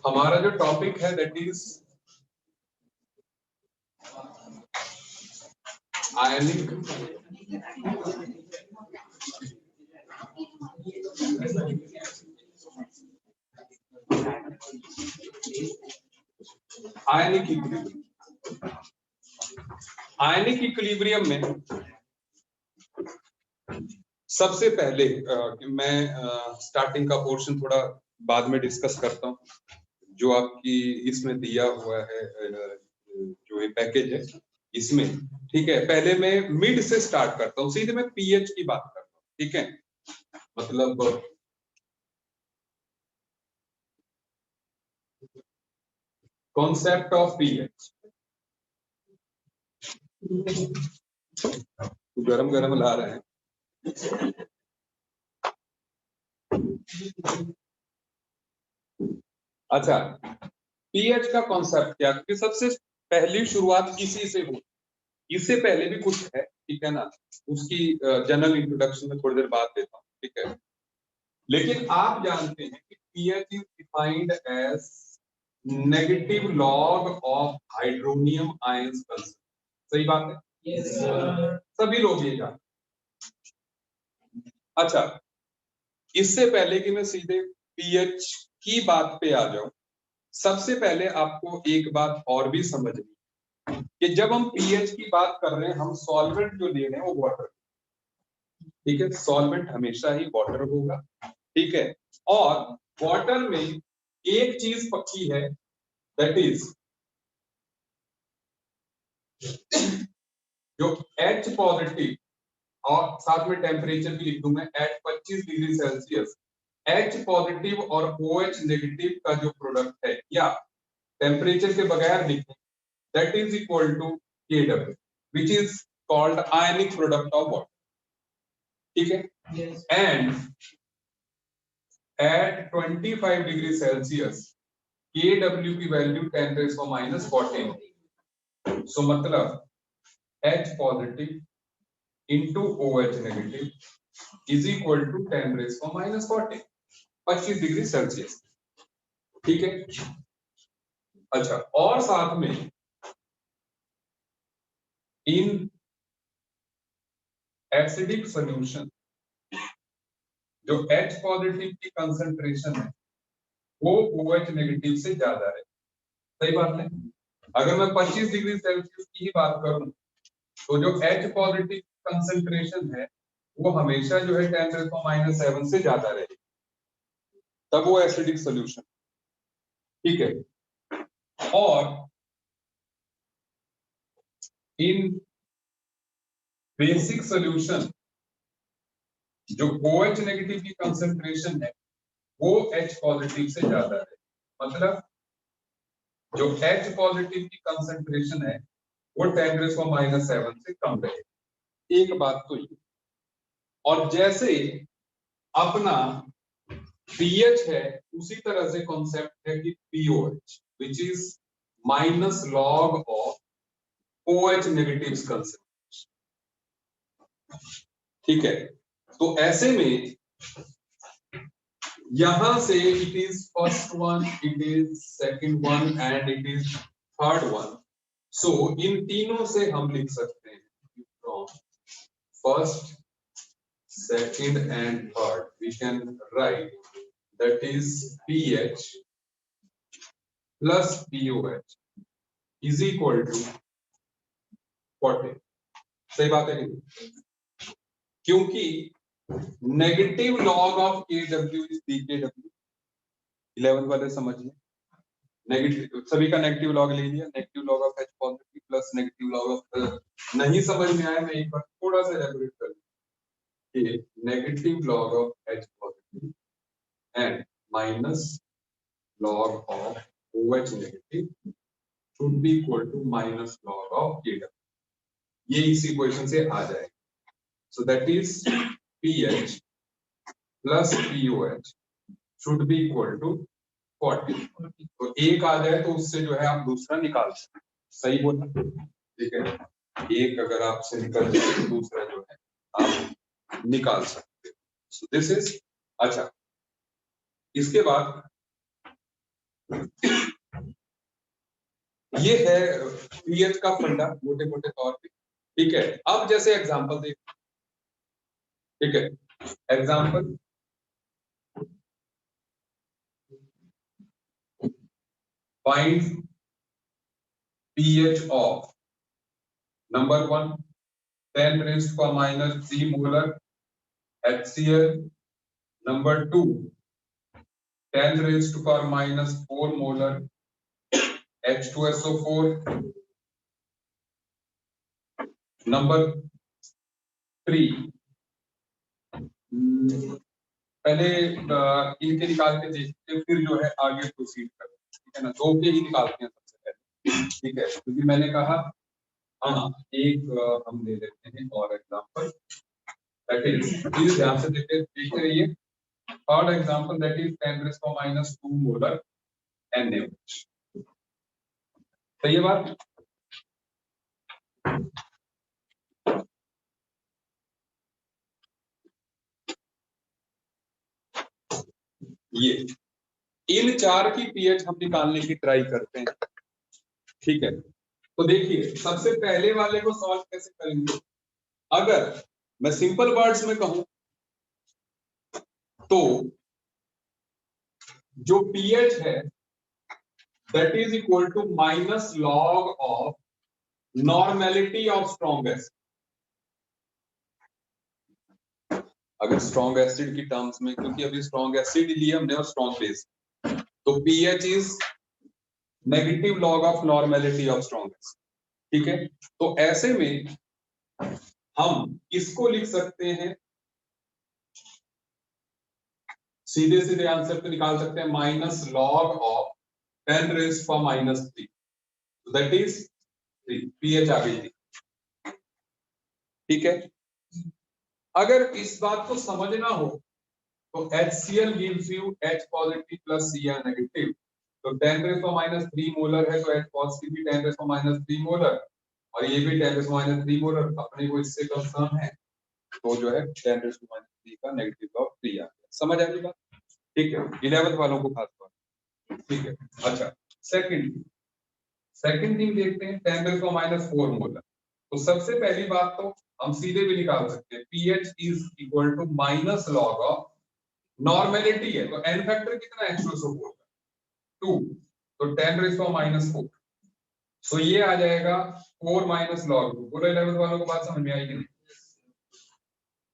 हमारा जो टॉपिक है that is ionic ionic equilibrium में सबसे पहले मैं स्टार्टिंग का पोर्शन थोड़ा बाद में डिस्कस करता हूँ, जो आपकी इसमें दिया हुआ है जो ये पैकेज है इसमें, ठीक है। पहले मैं मिड से स्टार्ट करता हूँ, सीधे मैं पीएच की बात करता हूँ, ठीक है। मतलब कॉन्सेप्ट ऑफ पीएच, गरम गरम ला रहे हैं। अच्छा, पीएच का कॉन्सेप्ट क्या, क्योंकि सबसे पहली शुरुआत इसी से हुई। इससे पहले भी कुछ है, ठीक है ना, उसकी जनरल इंट्रोडक्शन में थोड़ी देर बाद देता हूँ, ठीक है। लेकिन आप जानते हैं कि pH is defined as negative log of hydronium ions concentration. सही बात है? yes, सभी लोग ये जानते। अच्छा, इससे पहले कि मैं सीधे पीएच की बात पे आ जाऊं, सबसे पहले आपको एक बात और भी समझनी कि जब हम पीएच की बात कर रहे हैं, हम सॉल्वेंट जो ले रहे हैं वो वाटर, ठीक है। सॉल्वेंट हमेशा ही वाटर होगा, ठीक है। और वाटर में एक चीज पक्की है, दैट इज जो H पॉजिटिव, और साथ में टेम्परेचर भी लिख दूं मैं, at 25 degree Celsius H positive और OH नेगेटिव का जो प्रोडक्ट है, या टेम्परेचर के बगैर लिखें, that is equal to Kw, which is called ionic product of water, ठीक है। yes. And at 25 degree Celsius Kw की वैल्यू 10⁻⁻14, सो मतलब H positive into OH negative is equal to 10⁻⁻14, 25 degree Celsius, ठीक है। अच्छा, और साथ में इन एसिडिक सॉल्यूशन जो H पॉजिटिव की कंसंट्रेशन है वो OH नेगेटिव से ज्यादा है। सही बात है? अगर मैं 25 डिग्री सेल्सियस की ही बात करूं तो जो H पॉजिटिव कंसंट्रेशन है वो हमेशा जो है 10⁻⁷ से ज्यादा रहेगी, तब वो एसिडिक सॉल्यूशन, ठीक है। और इन बेसिक सॉल्यूशन जो OH नेगेटिव की कंसंट्रेशन है वो H पॉजिटिव से ज्यादा है, मतलब जो H पॉजिटिव की कंसंट्रेशन है वो 10⁻⁷ से कम रहे। एक बात तो ये, और जैसे अपना pH है उसी तरह से कॉन्सेप्ट है कि POH, which is minus log of OH negative concentration, ठीक है। तो ऐसे में यहां से it is first one, it is second one and it is third one. So इन तीनों से हम लिख सकते हैं from first, second and third we can write that is pH plus POH is equal to 40। सही बात है कि, क्योंकि negative log of Kw is pKw। 11 वाले समझिए, नेगेटिव सभी का नेगेटिव लॉग ले लिया, negative log of H positive plus negative log of, नहीं समझ में आया मैं एक बार थोड़ा सा एलैबोरेट कर कि negative log of H positive and minus log of OH negative should be equal to minus log of Kw। ये इसी इक्वेशन से आ जाएगा। So that is pH plus POH should be equal to 40। तो एक आ जाए तो उससे जो है आप दूसरा निकाल सकते, सही बोला, ठीक है। एक अगर आपसे निकल जाए तो दूसरा जो है आप निकाल सकते। सो दिस इज, अच्छा, इसके बाद ये है पीएच का फंडा मोटे मोटे तौर पे। ठीक है, अब जैसे एग्जांपल देखिए, ठीक है, example find pH of number 1 10 raised to minus 3 molar HCl, number 2 10 raised to minus 4 molar H2SO4, number 3 पहले इनके निकाल के देखते हैं, फिर जो है आगे प्रोसीड करते हैं, ठीक है ना। दो के ही निकालते हैं सबसे पहले, ठीक है, क्योंकि मैंने कहा हाँ एक हम ले लेते हैं और एग्जांपल दैट इज, प्लीज ध्यान से देखते रहिए। Third example that is 10 raised to minus 2 molar NaOH। सही है बात? ये इन चार की पीएच हम निकालने की ट्राई करते हैं, ठीक है। तो देखिए सबसे पहले वाले को सॉल्व कैसे करेंगे। अगर मैं सिंपल वर्ड्स में कहूं तो जो पीएच है that is equal to minus log of normality of strong acid. अगर स्ट्रॉन्ग एसिड की टर्म्स में, क्योंकि अभी स्ट्रॉन्ग एसिड लिए हमने और स्ट्रॉन्ग बेस, तो pH is negative log of normality of strong acid, ठीक है। तो ऐसे में हम इसको लिख सकते हैं, सीधे सीधे आंसर पे निकाल सकते हैं, minus log of 10 raised to minus 3, that is 3, pH आ गई थी, ठीक है। अगर इस बात को समझना हो तो HCl gives you H positive plus Cl negative, तो 10 raised to minus 3 मोलर है तो H positive भी 10 raised to minus 3 मोलर और ये भी 10 raised to minus 3 मोलर, अपने को इससे कंसर्न है, तो जो है 10 raised to minus 3 का नेगेटिव ऑफ 3 आ गया। समझ आ गई बात? ठीक है, 11th वालों को खास बात, ठीक है। अच्छा, सेकंड थिंग देखते हैं, 10 raised to minus 4 मोलर। तो सबसे पहली बात तो हम सीधे भी निकाल सकते हैं, pH is equal to minus log of normality है, तो n फैक्टर कितना है, H2SO4 2, तो 10 raised to minus 4, सो ये आ जाएगा 4 माइनस लॉग 2। बोलो 11th वालों को बात समझ में आई कि नहीं?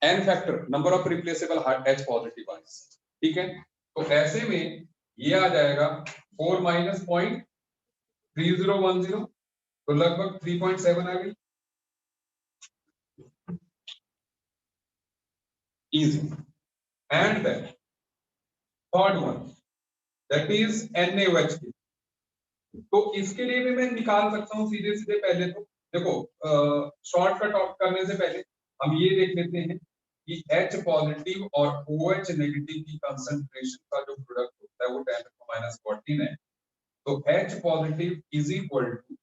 n factor number of replaceable H positive ions, ठीक है। तो ऐसे में ये आ जाएगा 4 माइनस 0.3010, तो लगभग 3.7 आ गई, easy। and then third one that is NaOH, तो इसके लिए भी मैं निकाल सकता हूँ सीधे सीधे। पहले तो देखो शॉर्टकट ऑफ करने से पहले हम ये देख लेते हैं कि H पॉजिटिव और OH नेगेटिव की कंसंट्रेशन का जो प्रोडक्ट होता है वो 10⁻14 है, तो H positive is equal to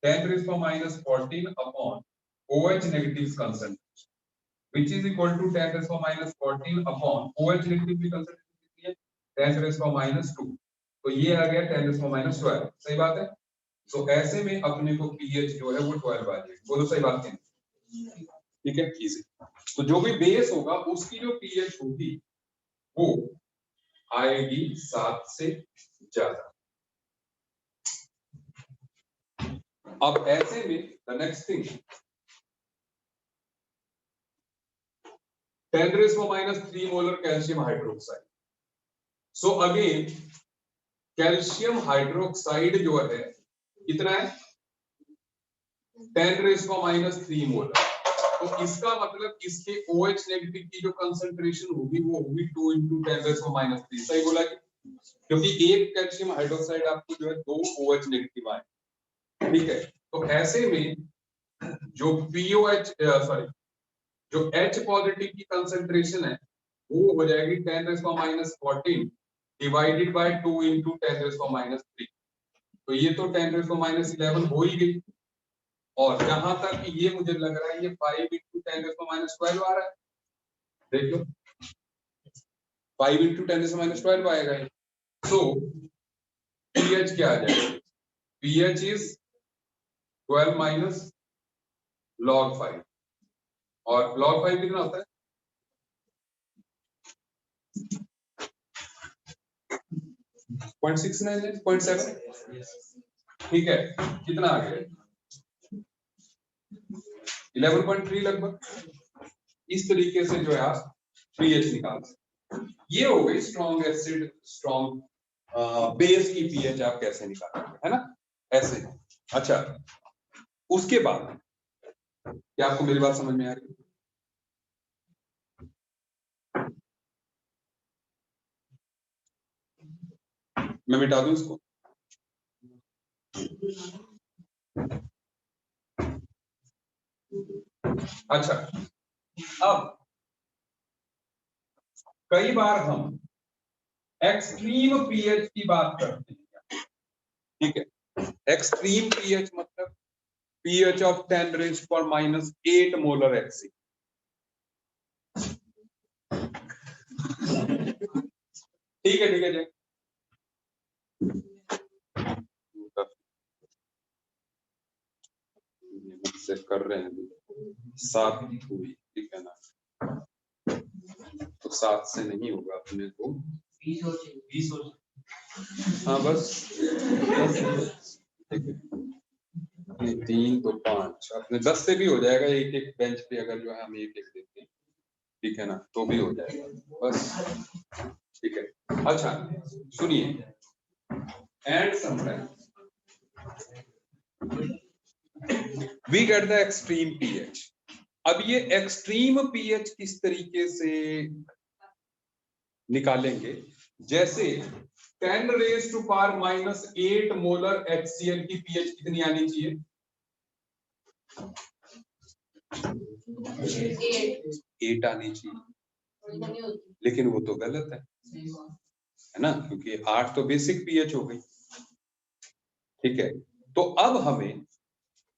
10⁻14 upon OH negative concentration, which is equal to 10⁻14 upon OH negative की कंसंट्रेशन कितनी है, 10⁻2, तो ये आ गया 10⁻12। सही बात है। तो ऐसे में अपने को पीएच जो है वो 12 आ जाएगी। बोलो सही बात है, ठीक है, इजी। तो जो भी बेस होगा उसकी जो पीएच होगी वो आएगी 7 से ज्यादा। अब ऐसे में the next thing 10⁻³ molar calcium hydroxide. So again calcium hydroxide जो है कितना है, 10⁻³ मोलर, तो इसका मतलब इसके OH नेगेटिव की जो कंसंट्रेशन होगी वो होगी 2 × 10⁻³। सही बोला कि, क्योंकि एक कैल्शियम हाइड्रोक्साइड आपको जो है 2 OH नेगेटिव आए, ठीक है। तो ऐसे में जो जो H पॉजिटिव की कंसंट्रेशन है वो हो जाएगी 10⁻14 डिवाइडेड बाय 2 × 10⁻3, तो ये तो 10⁻11 हो ही गई। और जहां तक ये मुझे लग रहा है ये 5 × 10⁻12 आ रहा है, देख लो 5 × 10⁻12 आएगा। सो pH क्या आ जाएगा, pH is 12 minus log 5 और log 5 कितना होता है 0.69 0.7 ठीक है कितना आ गया 11.3 लगभग इस तरीके से जो है आप पीएच निकाल सकते ये हो गई स्ट्रॉन्ग एसिड स्ट्रॉन्ग बेस की पीएच आप कैसे निकालेंगे है ना ऐसे अच्छा उसके बाद क्या आपको मेरी बात समझ में आ रही है मैं मिटा दूं इसको अच्छा अब कई बार हम एक्सट्रीम पीएच की बात करते हैं ठीक है एक्सट्रीम पीएच मतलब pH of 10 raised to minus 8 molar Hc ठीक है जी से कर रहे हैं 7 हुई ठीक है ना तो 7 से नहीं होगा अपने को 20 हाँ बस ठीक है 3 तो 5 अपने 10 से भी हो जाएगा एक एक बेंच पे अगर जो है हम एक एक देते हैं ठीक है ना तो भी हो जाएगा बस ठीक है अच्छा सुनिए and sometime we get the extreme pH अब ये एक्सट्रीम पीएच किस तरीके से निकालेंगे जैसे 10 raise to power minus 8 molar HCl की पीएच कितनी आनी चाहिए 8 आनी चाहिए लेकिन वो तो गलत है ना क्योंकि 8 तो बेसिक पीएच हो गई ठीक है तो अब हमें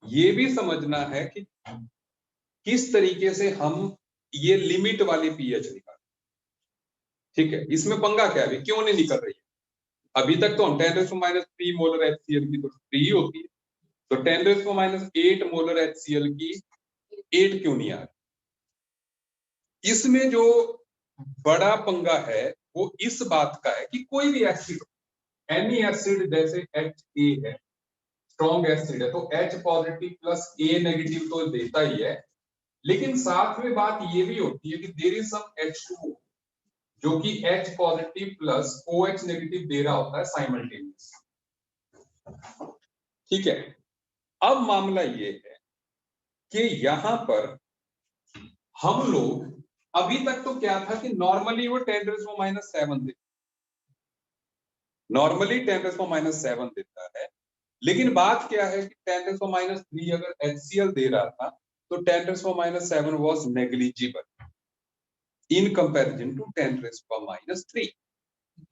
ये भी समझना है कि किस तरीके से हम ये लिमिट वाली पीएच निकालें ठीक है इसमें पंगा क्या है क्यों नहीं निकल रही है अभी तक तो हम 10⁻³ मोलर HCl की तो 3 ही होती है तो 10⁻8 मोलर HCl की 8 क्यों नहीं आ रही इसमें जो बड़ा पंगा है वो इस बात का है कि कोई भी एसिड एनी एसिड जैसे HA है स्ट्रॉन्ग एसिड है तो H positive plus A negative तो देता ही है लेकिन साथ में बात ये भी होती है कि देयर इज सम H2O जो कि H positive plus OH negative दे रहा होता है साइमल्टेनियस ठीक है अब मामला ये है कि यहां पर हम लोग अभी तक तो क्या था कि नॉर्मली वो 10⁻⁷ देता नॉर्मली 10⁻⁷ देता है लेकिन बात क्या है कि 10⁻³ अगर HCl दे रहा था तो 10⁻⁷ was negligible in comparison to 10⁻³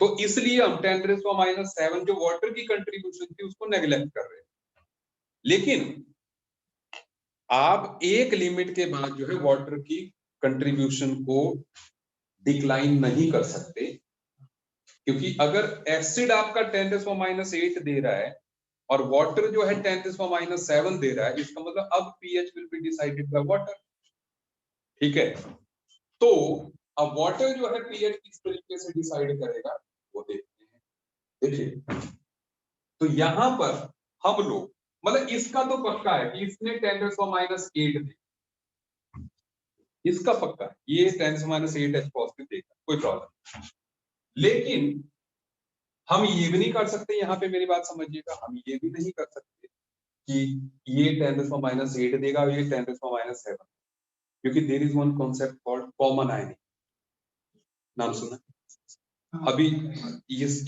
तो इसलिए हम 10⁻⁷ जो वाटर की कंट्रीब्यूशन थी उसको नेग्लेक्ट कर रहे हैं लेकिन आप एक लिमिट के बाद जो है वाटर की कंट्रीब्यूशन को डिक्लाइन नहीं कर सकते क्योंकि अगर एसिड आपका 10⁻⁸ दे रहा है और वाटर जो है 10⁻⁷ दे रहा है इसका मतलब अब pH will be decided by water ठीक है तो अब वाटर जो है pH किस तरीके से डिसाइड करेगा वो देखते हैं देखिए तो यहां पर हम लोग मतलब इसका तो पक्का है कि इसने 10⁻⁸ दे इसका पक्का है ये 10⁻⁸ H पॉजिटिव देगा कोई प्रॉब्लम लेकिन हम ये भी नहीं कर सकते यहाँ पे मेरी बात समझिएगा हम ये भी नहीं कर सकते कि ये 10⁻⁸ देगा और ये 10⁻⁷ क्योंकि there is one concept called common ionic नाम सुना अभी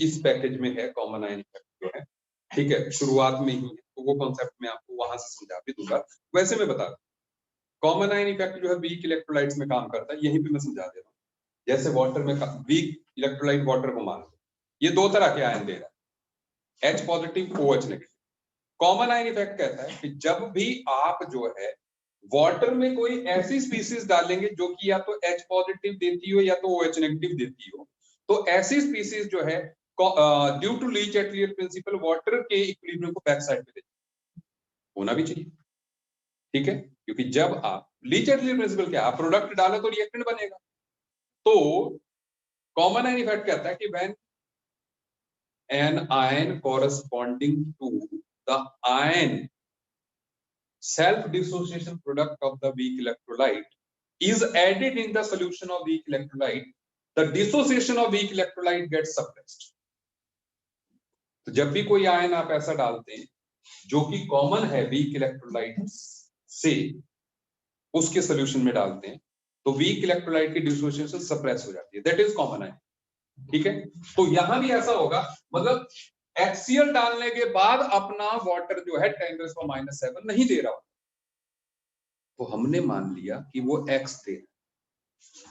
इस पैकेज में है कॉमन आयनिक जो है ठीक है शुरुआत में ही है तो वो कॉन्सेप्ट मैं आपको वहां से समझा भी दूंगा वैसे मैं बता दूं कॉमन आयन इफेक्ट जो है वीक इलेक्ट्रोलाइट्स में काम करता है यहीं पे मैं समझा दे रहा हूँ जैसे वाटर में वीक इलेक्ट्रोलाइट वाटर को मान लो ये दो तरह के आयन दे रहा है H positive OH negative common ion effect कहता है कि जब भी आप जो है वाटर में कोई ऐसी स्पीसीज डालेंगे जो कि या तो H पॉजिटिव देती हो या तो OH नेगेटिव देती हो तो ऐसी स्पीसीज जो है due to le Chatelier principle water के इक्विलिब्रियम को बैक साइड पे दे होना भी चाहिए, ठीक है, क्योंकि जब आप ली चैटलियर प्रिंसिपल क्या, आप प्रोडक्ट डालो तो रिएक्टेंट बनेगा। तो कॉमन आयन इफेक्ट कहता है कि when an ion corresponding to the ion self dissociation product of the weak electrolyte is added in the solution of weak electrolyte, the dissociation of weak electrolyte gets suppressed. तो जब भी कोई ion आप ऐसा डालते हैं जो कि कॉमन है वीक इलेक्ट्रोलाइट से, उसके सोल्यूशन में डालते हैं, तो वीक इलेक्ट्रोलाइट की डिसोसिएशन सप्रेस हो जाती है, दैट इज कॉमन आयन, ठीक है। तो यहां भी ऐसा होगा, मतलब HCl डालने के बाद अपना वाटर जो है 10⁻⁷ नहीं दे रहा, तो हमने मान लिया कि वो X दे,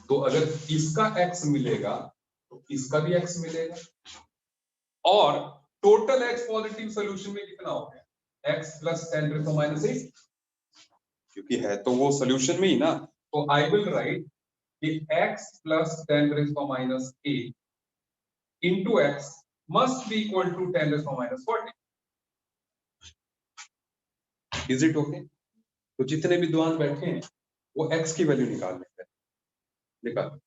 तो अगर इसका X मिलेगा तो इसका भी X मिलेगा, और टोटल X पॉजिटिव सोल्यूशन में कितना हो गया, X + 10⁻⁸, क्योंकि है तो वो सोल्यूशन में ही ना, तो आई विल राइट कि X + 10⁻⁸ into X must be equal to 10⁻40. Is it okay? तो जितने विद्वान बैठे हैं वो X की वैल्यू निकाल लेते हैं, निकाल।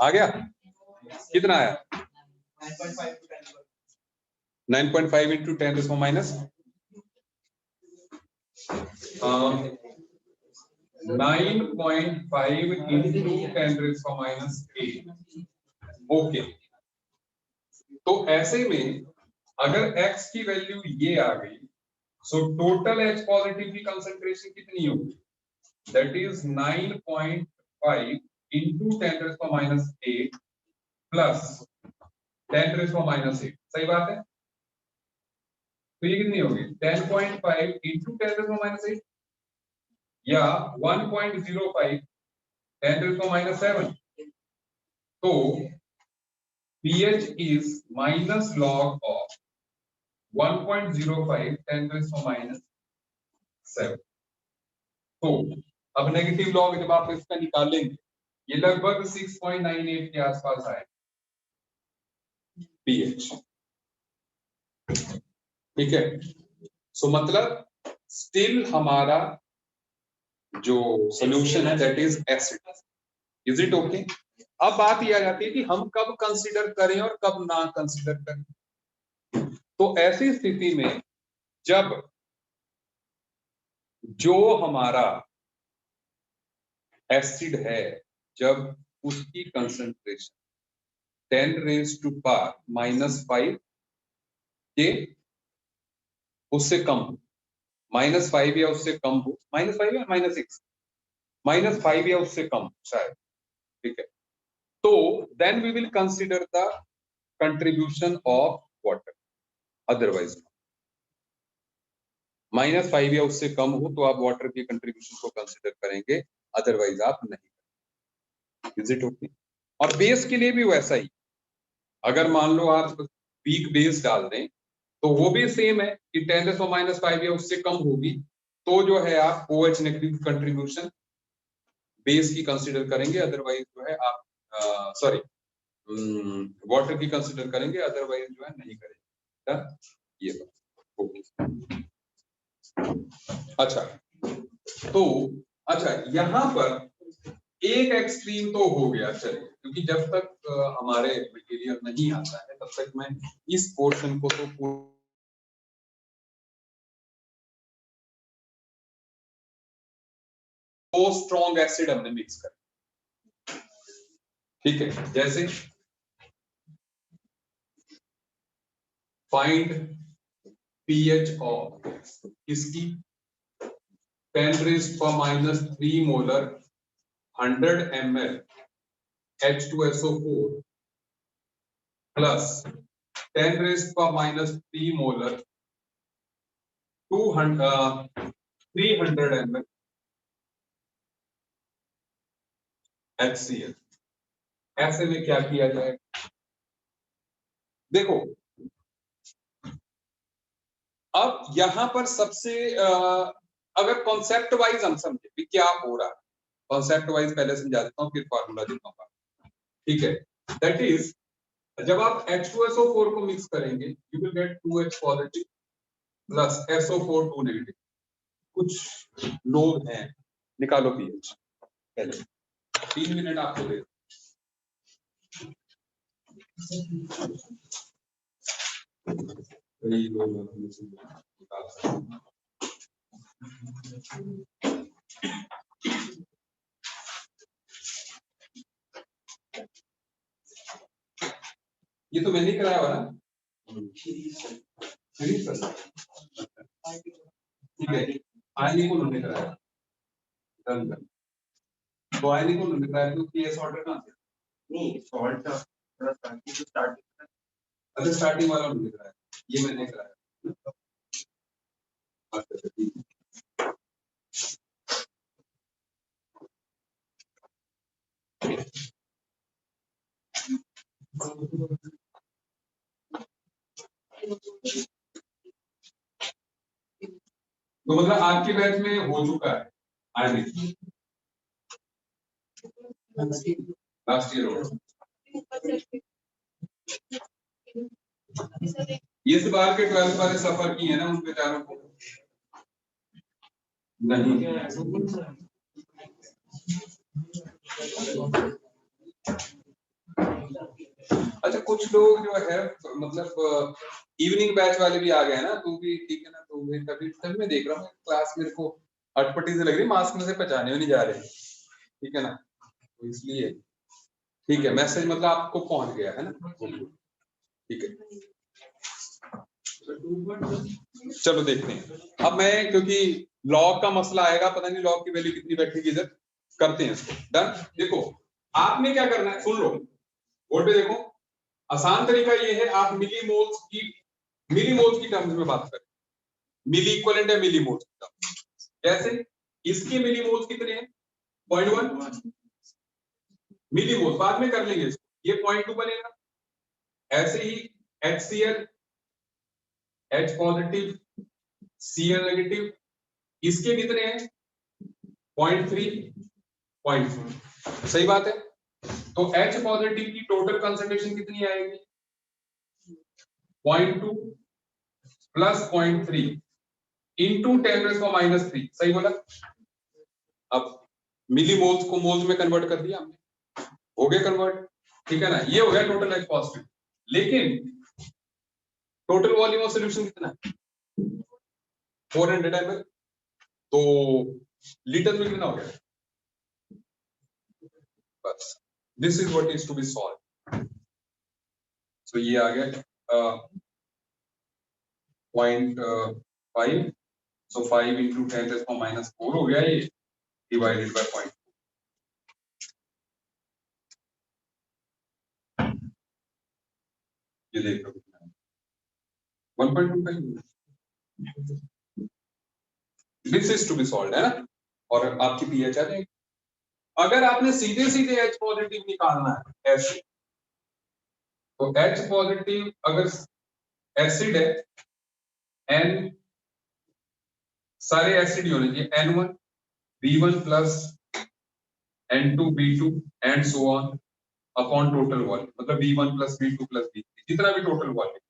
आ गया? कितना आया? 9.5 into 10 to the minus 9.5 into 10 to the minus 8. Okay, तो ऐसे में अगर x की वैल्यू ये आ गई, सो टोटल H पॉजिटिव की कंसंट्रेशन कितनी होगी? That is 9.5 into 10 to the minus 8 plus 10 to the minus 8. सही बात है? तो ये कितनी होगी? 10.5 into 10 to the minus 8 या 1.05 10 to the minus 7. तो pH is minus log of 1.05 10 to the minus 7. तो अब नेगेटिव लॉग जब आप इसका निकालेंगे, ये लगभग 6.98 के आसपास आए pH. ठीक है, सो मतलब स्टिल हमारा जो सॉल्यूशन है that is acid. Is it okay? अब बात यह आ जाती है कि हम कब कंसीडर करें और कब ना कंसीडर करें. तो ऐसी स्थिति में जब जो हमारा एसिड है, जब उसकी कंसंट्रेशन 10 raised to power -5 के उससे कम हो, -5 या उससे कम हो, -5 या -6, -5 या उससे कम शायद. ठीक है, तो then we will consider the contribution of water. Otherwise -5 या उससे कम हो तो आप वाटर की कंट्रीब्यूशन को कंसीडर करेंगे, अदरवाइज आप नहीं. Is it okay? और बेस के लिए भी वैसा ही, अगर मान लो आप वीक बेस डाल दें तो वो भी सेम है कि 10⁻⁵ या उससे कम होगी तो जो है आप OH नेगेटिव कंट्रीब्यूशन बेस की कंसीडर करेंगे, अदरवाइज जो है आप सॉरी वाटर की कंसीडर करेंगे, अदरवाइज जो है नहीं करेंगे. ये बात ओके. अच्छा, तो अच्छा यहाँ पर एक एक्सट्रीम तो हो गया, चलिए, क्योंकि जब तक हमारे मटेरियल नहीं आता है तब तक मैं इस पोर्शन को तो स्ट्रॉन्ग एसिड हमने मिक्स कर. ठीक है, जैसे फाइंड pH ऑफ इसकी 10⁻³ molar 100 ml H2SO4 plus 10⁻³ molar 300 ml HCl. ऐसे में क्या किया जाए? देखो, अब यहां पर सबसे अगर कॉन्सेप्ट वाइज हम समझे कि क्या हो रहा है, कॉन्सेप्ट वाइज पहले समझा देता हूं, फिर फार्मूला देता हूं. ठीक है, दैट इज जब आप H2SO4 को मिक्स करेंगे you will get 2H positive plus SO4 2 negative. कुछ लोग हैं, निकालो pH पहले. 3 मिनट आपको दे. यही दो में से निकाल सकते हैं। ये तो मैंने कराया हुआ ना, ठीक है। आयनी को उन्होंने कराया, तो आयनी को उन्होंने कराया, तो पीएस ऑर्डर कहाँ से? नहीं, सॉल्ट का स्टार्टिंग, अच्छा स्टार्टिंग वाला उन्होंने कराया, ये मैंने कराया। अच्छा ठीक है। तो मतलब आपके बैच में हो चुका है आयनी, लास्ट ईयर हो। इस बार के 12th वाले सफर की है ना उन बेचारों को नहीं। अच्छा कुछ लोग जो है मतलब इवनिंग बैच वाले भी आ गए ना, तो भी ठीक है ना, तो मैं कभी तभी मैं देख रहा हूँ क्लास मेरे को अटपटी से लग रही, मास्क में से पहचाने नहीं जा रहे, ठीक है ना, तो इसलिए ठीक है, मैसेज मतलब आपको पहुंच गया है ना, ठीक है। चलो देखते हैं अब मैं, क्योंकि लॉग का मसला आएगा, पता नहीं लॉग की वैल्यू कितनी बैठेगी इधर, करते हैं इसको डन। देखो आपने क्या करना है, सुन लो बोर्ड पे देखो, आसान तरीका ये है, आप मिलीमोल्स की टर्म्स में बात करें, मिली इक्विवेलेंट है मिलीमोल्स की टर्म्स, कैसे, इसके मिलीमोल्स कितने हैं 0.1 मिलीमोल, बाद में कर लेंगे इसको, ये 0.2 बनेगा, ऐसे ही HCl H positive Cl negative, इसके कितने हैं 0.3 0.4, सही बात है। तो H पॉजिटिव की टोटल कंसंट्रेशन कितनी आएगी 0.2 प्लस 0.3 इंटू 10⁻³ सही बोला। अब मिलीमोल्स को मोल्स में कन्वर्ट कर दिया हमने, हो गया कन्वर्ट, ठीक है ना, ये हो गया टोटल H पॉजिटिव, लेकिन टोटल वॉल्यूम ऑफ सॉल्यूशन कितना है 400 ml, तो लीटर में कितना हो गया, बस this is what is to be solve. So ये आ गया 0.5, सो 5 इंटू 10⁻⁴ हो गया ये, डिवाइडेड बाय 0.2, ये देख लो कितना है 1.25, this is to be solved है ना, और आपकी पीएच आ जाएगी। अगर आपने सीधे सीधे H पॉजिटिव निकालना है ऐसे, तो H पॉजिटिव अगर एसिड है, N सारे एसिड ही होने चाहिए, N1 B1 plus N2 B2 and so on upon total volume, मतलब B1 plus B2 plus B3 जितना भी टोटल वॉल्यूम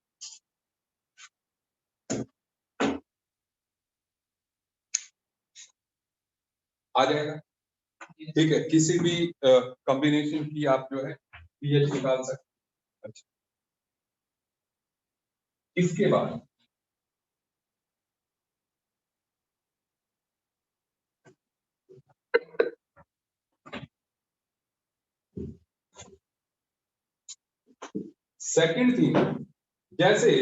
आ जाएगा, ठीक है। किसी भी कॉम्बिनेशन की आप जो है पीएच निकाल सकते हैं। अच्छा, इसके बाद सेकंड थिंग, जैसे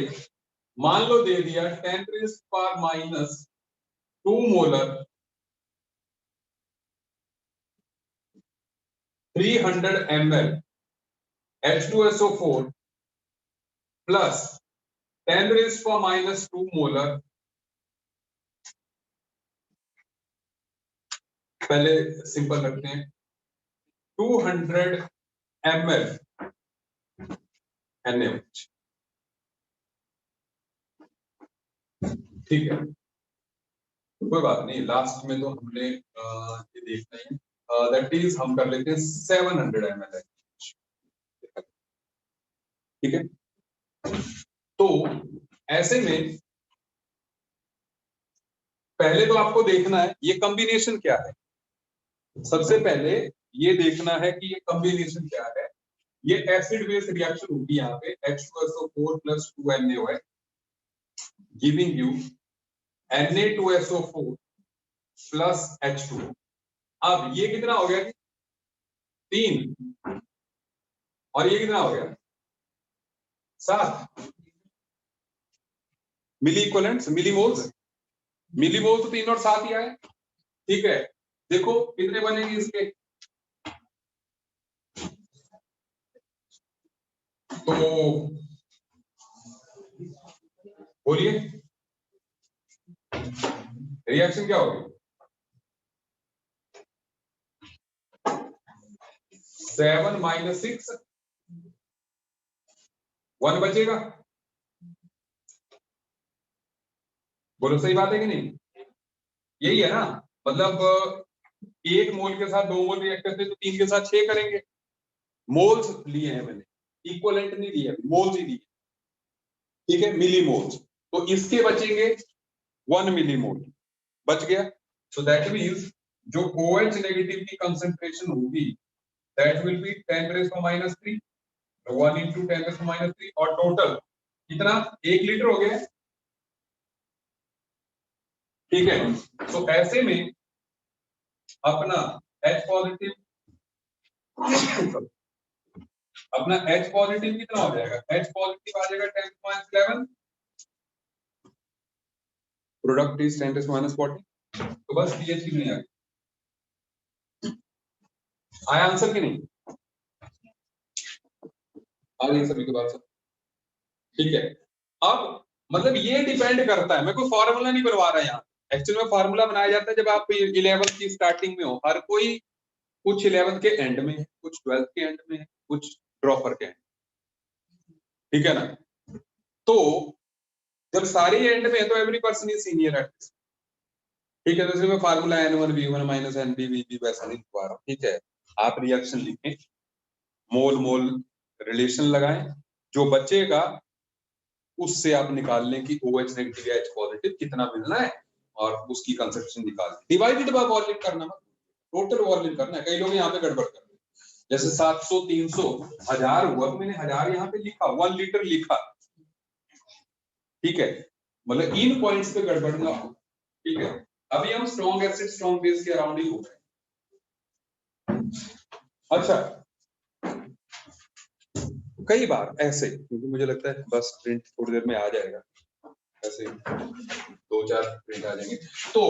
मान लो दे दिया 10⁻² molar 300 ml H2SO4 plus 10⁻² molar, पहले सिंपल रखते हैं 200 ml NaOH, ठीक है, कोई बात नहीं, लास्ट में तो हमने ये देखना है, दैट इज हम कर लेते हैं 700 ml, ठीक है। तो ऐसे में पहले तो आपको देखना है ये कॉम्बिनेशन क्या है, सबसे पहले ये देखना है कि ये कॉम्बिनेशन क्या है, ये एसिड बेस रिएक्शन होगी यहाँ पे H2SO4 + 2NaOH giving you Na2SO4 + H2O। अब ये कितना हो गया 3 और ये कितना हो गया 7 मिली इक्विवेलेंट्स मिलीमोल्स तो 3 और 7 ही आए। ठीक है, देखो कितने बनेंगे इसके, तो बोलिए रिएक्शन क्या होगी 7 - 6 1 बचेगा। बोलो सही बात है कि नहीं, यही है ना, मतलब 1 मोल के साथ 2 मोल रिएक्ट करते तो 3 के साथ 6 करेंगे। मोल्स लिए हैं मैंने, इक्विवेलेंट नहीं लिए, मोल्स ही लिए। ठीक है, मिलीमोल्स, तो इसके बचेंगे 1 मिलीमोल बच गया। सो दैट मींस जो OH नेगेटिव की कंसंट्रेशन होगी दैट विल बी 10⁻³ 1 × 10⁻³ और टोटल कितना 1 लीटर हो गया। ठीक है, तो ऐसे में अपना H पॉजिटिव कितना हो जाएगा, H पॉजिटिव आ जाएगा 10⁻11, प्रोडक्ट इज 10⁻40। तो बस pH नहीं आया आंसर की नहीं आ रही सभी के बात सब। ठीक है, अब मतलब ये डिपेंड करता है, मैं कोई फॉर्मूला नहीं बनवा रहा यहाँ। एक्चुअली में फॉर्मूला बनाया जाता है जब आप 11th की स्टार्टिंग में हो, हर कोई कुछ 11th के एंड में है, कुछ 12th के एंड में है, कुछ ड्रॉपर के एंड। ठीक है ना, तो जब सारे एंड में है तो every person is senior at this. ठीक है, तो इसमें फार्मूला N1V1 - NBVB वैसा नहीं लिखवा रहा हूं। ठीक है, आप रिएक्शन लिखें, मोल मोल रिलेशन लगाएं, जो बचेगा उससे आप निकाल लें कि OH नेगेटिव या H पॉजिटिव कितना मिलना है और उसकी कंसेंट्रेशन निकाल लें। डिवाइडेड बाय वॉल्यूम करना मत, टोटल वॉल्यूम करना है। कई लोग यहाँ पे गड़बड़ कर रहे हैं, जैसे 700 300 1000 हुआ तो मैंने 1000 यहाँ पे लिखा, 1 लीटर लिखा। ठीक है, मतलब इन पॉइंट्स पे गड़बड़ ना हो। ठीक है, अभी हम स्ट्रॉन्ग एसिड स्ट्रॉन्ग बेस के अराउंड ही हो रहे हैं। अच्छा, कई बार ऐसे, क्योंकि मुझे लगता है बस प्रिंट थोड़ी देर में आ जाएगा, ऐसे 2-4 प्रिंट आ जाएंगे। तो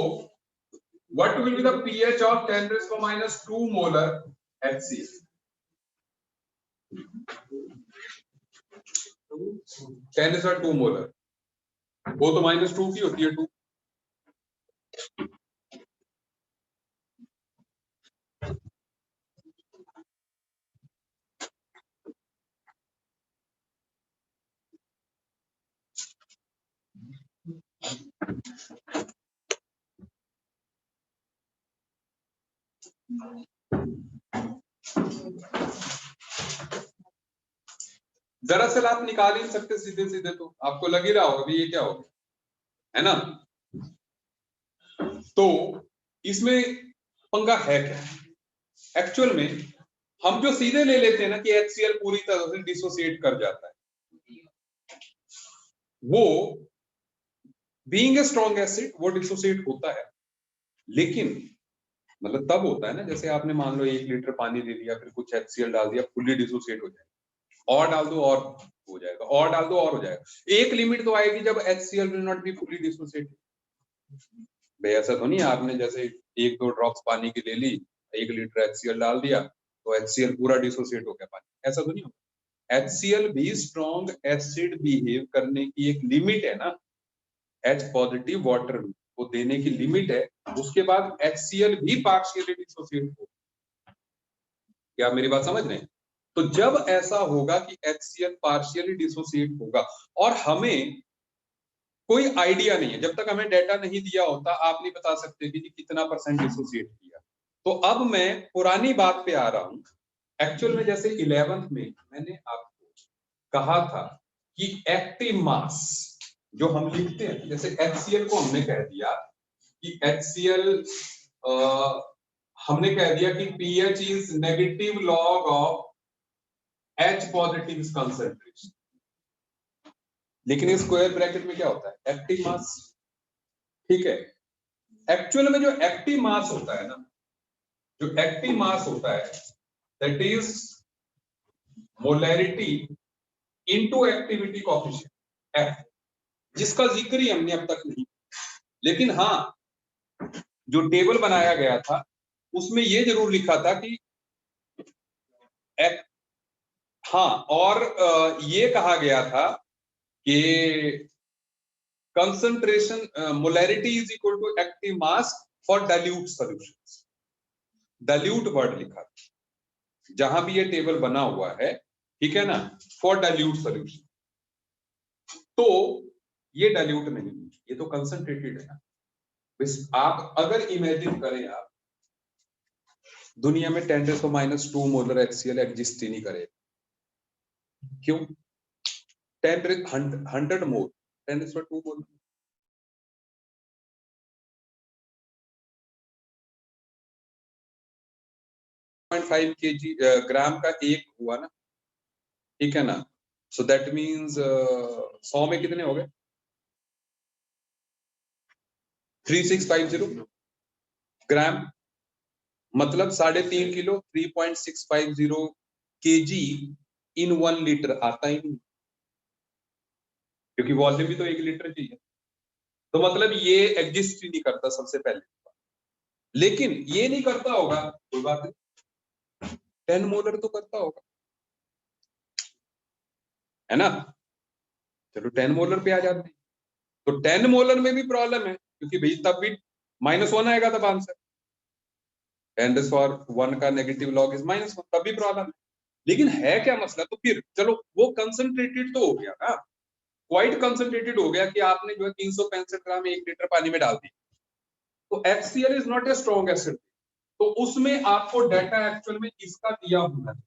what will be the pH of 10⁻² molar HCl? 10⁻² molar, वो तो -2 की होती है 2। दरअसल आप निकाल ही नहीं सकते सीधे सीधे, तो आपको लग ही रहा होगा भी ये क्या होगा, है ना। तो इसमें पंगा है क्या, एक्चुअल में हम जो सीधे ले लेते हैं ना कि HCl पूरी तरह से डिसोसिएट कर जाता है, वो बीइंग ए स्ट्रॉन्ग एसिड वो डिसोसिएट होता है, लेकिन मतलब तब होता है ना जैसे आपने मान लो 1 लीटर पानी दे दिया, फिर कुछ HCl डाल दिया, फुल्ली डिसोसिएट हो जाएगा, और डाल दो और हो जाएगा, और डाल दो और हो जाएगा। एक लिमिट तो आएगी जब HCl will not be fully dissociated. भाई ऐसा तो नहीं आपने जैसे 1-2 ड्रॉप्स पानी की ले ली, 1 लीटर HCl डाल दिया तो HCl पूरा डिसोसिएट हो गया पानी, ऐसा तो नहीं होगा। HCl भी स्ट्रॉन्ग एसिड बिहेव करने की एक लिमिट है ना, H पॉजिटिव वाटर को देने की लिमिट है, उसके बाद HCl भी पार्शियली डिसोसिएट हो। क्या आप मेरी बात समझ रहे हैं? तो जब ऐसा होगा कि HCl पार्शियली डिसोसिएट होगा और हमें कोई आइडिया नहीं है, जब तक हमें डेटा नहीं दिया होता आप नहीं बता सकते कि कितना % डिसोसिएट किया। तो अब मैं पुरानी बात पे आ रहा हूं, एक्चुअल में जैसे 11th में मैंने आपको कहा था कि एक्टिव मास जो हम लिखते हैं, जैसे HCl को हमने कह दिया कि HCl हमने कह दिया कि pH is negative log of H positive is concentration. लेकिन इस स्क्वायर ब्रैकेट में क्या होता है? Active mass. ठीक है, एक्चुअल में जो एक्टिव मास होता है ना, जो एक्टिव मास होता है that is molarity into activity coefficient F, जिसका जिक्र ही हमने अब तक नहीं। लेकिन हाँ, जो टेबल बनाया गया था उसमें ये जरूर लिखा था कि हाँ, और ये कहा गया था कि concentration molarity is equal to active mass for dilute solutions. Dilute word लिखा था जहां भी ये टेबल बना हुआ है, ठीक है ना, फॉर डाइल्यूट सॉल्यूशन। तो ये डाइल्यूट नहीं, ये तो कंसंट्रेटेड है ना। आप अगर इमेजिन करें, आप दुनिया में 10⁻² मोलर HCl एग्जिस्ट ही नहीं करे। क्यों? 100 मोल 10⁻² मोल 0.5 kg ग्राम का एक हुआ ना, ठीक है ना। सो दैट मीन्स 100 में कितने हो गए? 3650 ग्राम, मतलब 3.5 किलो 3.650 kg इन 1 लीटर आता ही नहीं, क्योंकि वॉल्यूम भी तो 1 लीटर चाहिए। तो मतलब ये एग्जिस्ट ही नहीं करता सबसे पहले। लेकिन ये नहीं करता होगा, कोई बात नहीं, 10 मोलर तो करता होगा, है ना। चलो 10 मोलर पे आ जाते हैं। तो 10 मोलर में भी प्रॉब्लम है, क्योंकि भाई तब भी -1 आएगा तब आंसर। 10⁻1 का नेगेटिव लॉग इज -1, तब भी प्रॉब्लम है। लेकिन है क्या मसला? तो फिर चलो वो कंसंट्रेटेड तो हो गया ना, क्वाइट कंसंट्रेटेड हो गया कि आपने जो है 365 ग्राम 1 लीटर पानी में डाल दी। तो HCl is not a strong acid, तो उसमें आपको डाटा एक्चुअल में इसका दिया होना है।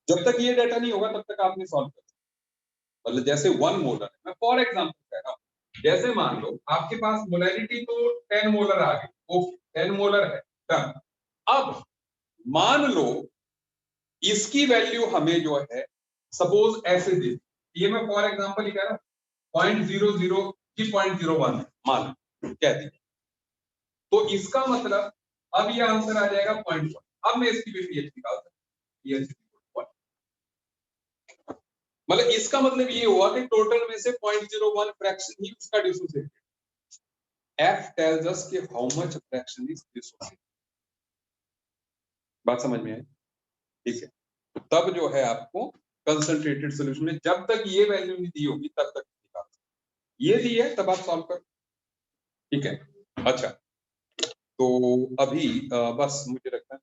जब तक ये डाटा नहीं होगा तब तक आप नहीं सॉल्व कर सकते। मतलब जैसे 1 मोलर है, मैं फॉर एग्जांपल कह रहा हूं, जैसे मान लो आपके पास मोलैरिटी तो 10 मोलर आ गई, ओके 10 मोलर है, डन। अब मान लो इसकी वैल्यू हमें जो है सपोज ऐसे दे, ये मैं फॉर एग्जांपल ही कह रहा हूं 0.00 की 0.01 मान लो कह दी, तो इसका मतलब अब ये आंसर आ जाएगा 0.1। अब मैं इसकी भी पीएच निकाल सकता हूं, मतलब इसका मतलब ये हुआ कि टोटल में से 0.01 फ्रैक्शन ही उसका डिसोसिएटेड। F tells us कि how much fraction is dissociated। बात समझ में आई? ठीक है, तो तब जो है आपको कंसंट्रेटेड सॉल्यूशन में जब तक ये वैल्यू नहीं दी होगी तब तक निकाल सकते। ये दी है तब आप सॉल्व करो, ठीक है। अच्छा, तो अभी बस मुझे लगता है